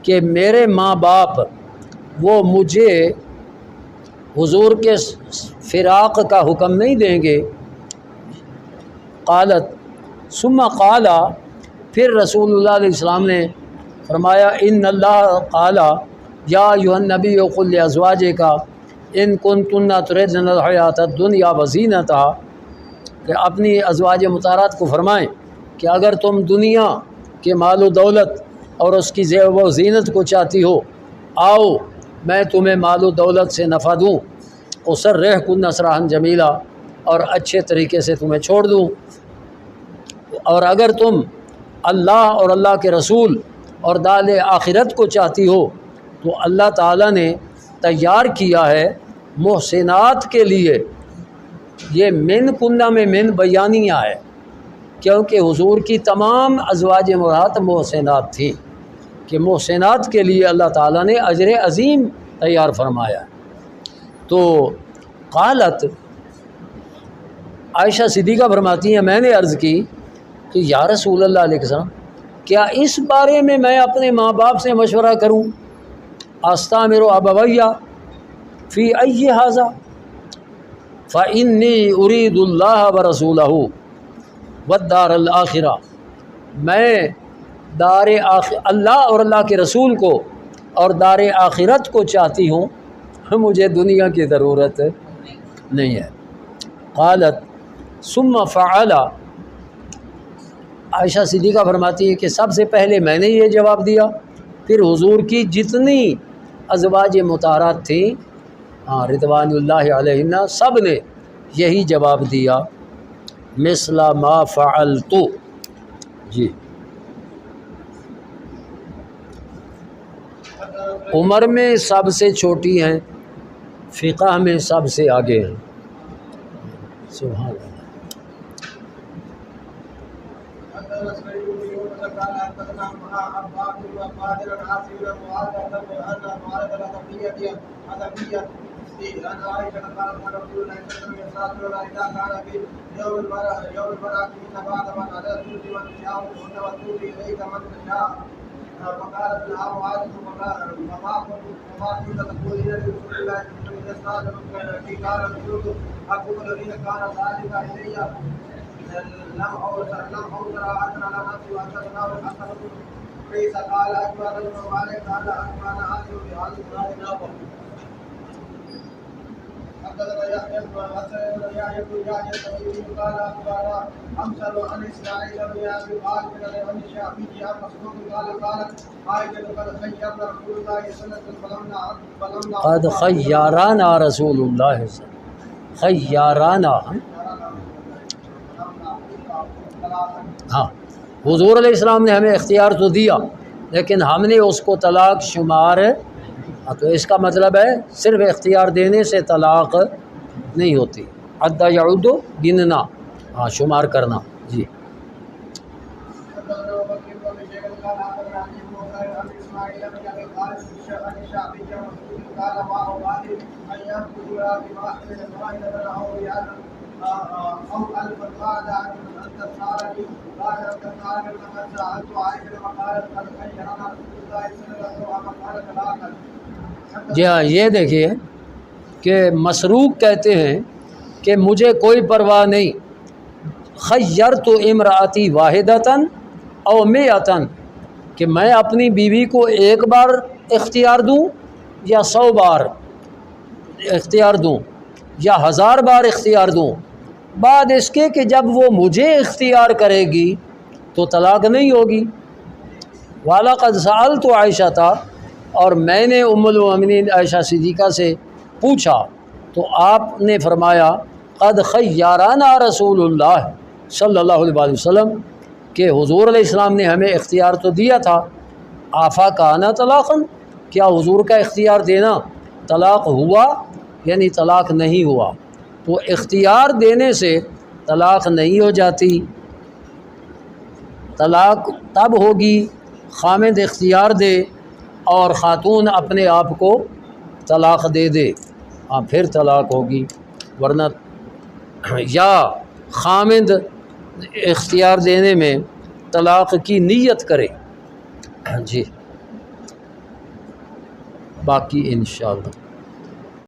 کہ میرے ماں باپ وہ مجھے حضور کے فراق کا حکم نہیں دیں گے. قالت ثم قال پھر رسول اللہ علیہ السلام نے فرمایا ان اللہ قال یا ایھا النبی قل لازواجک ان کنتن تردن الحیاۃ الدنیا وزینتہا کہ اپنی ازواج مطہرات کو فرمائیں کہ اگر تم دنیا کے مال و دولت اور اس کی زیب و زینت کو چاہتی ہو آؤ میں تمہیں مال و دولت سے نفع دوں اسرحکن سراحا جمیلا اور اچھے طریقے سے تمہیں چھوڑ دوں. اور اگر تم اللہ اور اللہ کے رسول اور دار آخرت کو چاہتی ہو تو اللہ تعالیٰ نے تیار کیا ہے محسنات کے لیے. یہ من کنہ میں من بیانیہ ہے کیونکہ حضور کی تمام ازواج مطہرات محسنات تھیں کہ محسنات کے لیے اللہ تعالیٰ نے اجر عظیم تیار فرمایا. تو قالت عائشہ صدیقہ فرماتی ہیں میں نے عرض کی کہ یا رسول اللہ علیہ وسلم کیا اس بارے میں اپنے ماں باپ سے مشورہ کروں استامر ابویہ فی ای ھذا فإنی ارید اللہ ورسولہ والدار الآخرہ میں اللہ اور اللہ کے رسول کو اور دار آخرت کو چاہتی ہوں مجھے دنیا کی ضرورت نہیں ہے. قالت ثم فعل عائشہ صدیقہ فرماتی ہے کہ سب سے پہلے میں نے یہ جواب دیا پھر حضور کی جتنی ازواج مطہرات تھیں رضوان اللہ علیہن سب نے یہی جواب دیا مثل ما فعلت. جی عمر میں سب سے چھوٹی ہیں فقہ میں سب سے آگے ہیں. سبحان اللہ. فقالت لها معاذ فما كنت تقولين لرسول الله قال رسول أقول إن كان ذلك إلي لم أوزر أجر على نفسي وأجرنا والحسنة ليس قال أجمع رجل وعليك على أجمع آخر بهذا النار. حدثنا يحيى بن يحيى قال أخبرنا أمثل عن إسماعيل بن أبي طالب عن الشافعي عن مسعود قالت عائشة قد خيرنا رسول الله صلى الله عليه وسلم قد خيرنا رسول الله خيرنا ہاں حضور علیہ السلام نے ہمیں اختیار تو دیا لیکن ہم نے اس کو طلاق شمار تو اس کا مطلب ہے صرف اختیار دینے سے طلاق نہیں ہوتی. عد یعد گننا شمار کرنا. جی بشيء قال أخبرنا عن موسى عن إسماعيل بن أبي خالد عن الشعبي عن مسعود قال ما هو غالب أن يأخذ بواحدة أو ريالا أو ألفا بعد أن تسألني بعد أن تسألني فقد سألت عائشة فقالت قد خيرنا رسول الله صلى الله عليه وسلم قال طلاقا. جی ہاں، یہ دیکھیے کہ مسروق کہتے ہیں کہ مجھے کوئی پرواہ نہیں، خیرت امراتی واحدتاً او مئتاً، کہ میں اپنی بیوی کو ایک بار اختیار دوں یا 100 بار اختیار دوں یا 1000 بار اختیار دوں، بعد اس کے کہ جب وہ مجھے اختیار کرے گی تو طلاق نہیں ہوگی۔ وَلَقَدْ سَأَلْتُ عائشہ، اور میں نے ام المؤمنین عائشہ صدیقہ سے پوچھا تو آپ نے فرمایا قد خیرنا رسول اللہ صلی اللہ علیہ وسلم، کہ حضور علیہ السلام نے ہمیں اختیار تو دیا تھا، آفا کانا طلاقاً، کیا حضور کا اختیار دینا طلاق ہوا؟ یعنی طلاق نہیں ہوا۔ تو اختیار دینے سے طلاق نہیں ہو جاتی، طلاق تب ہوگی خامد اختیار دے اور خاتون اپنے آپ کو طلاق دے دے، ہاں پھر طلاق ہوگی، ورنہ یا خامد اختیار دینے میں طلاق کی نیت کرے۔ جی باقی انشاءاللہ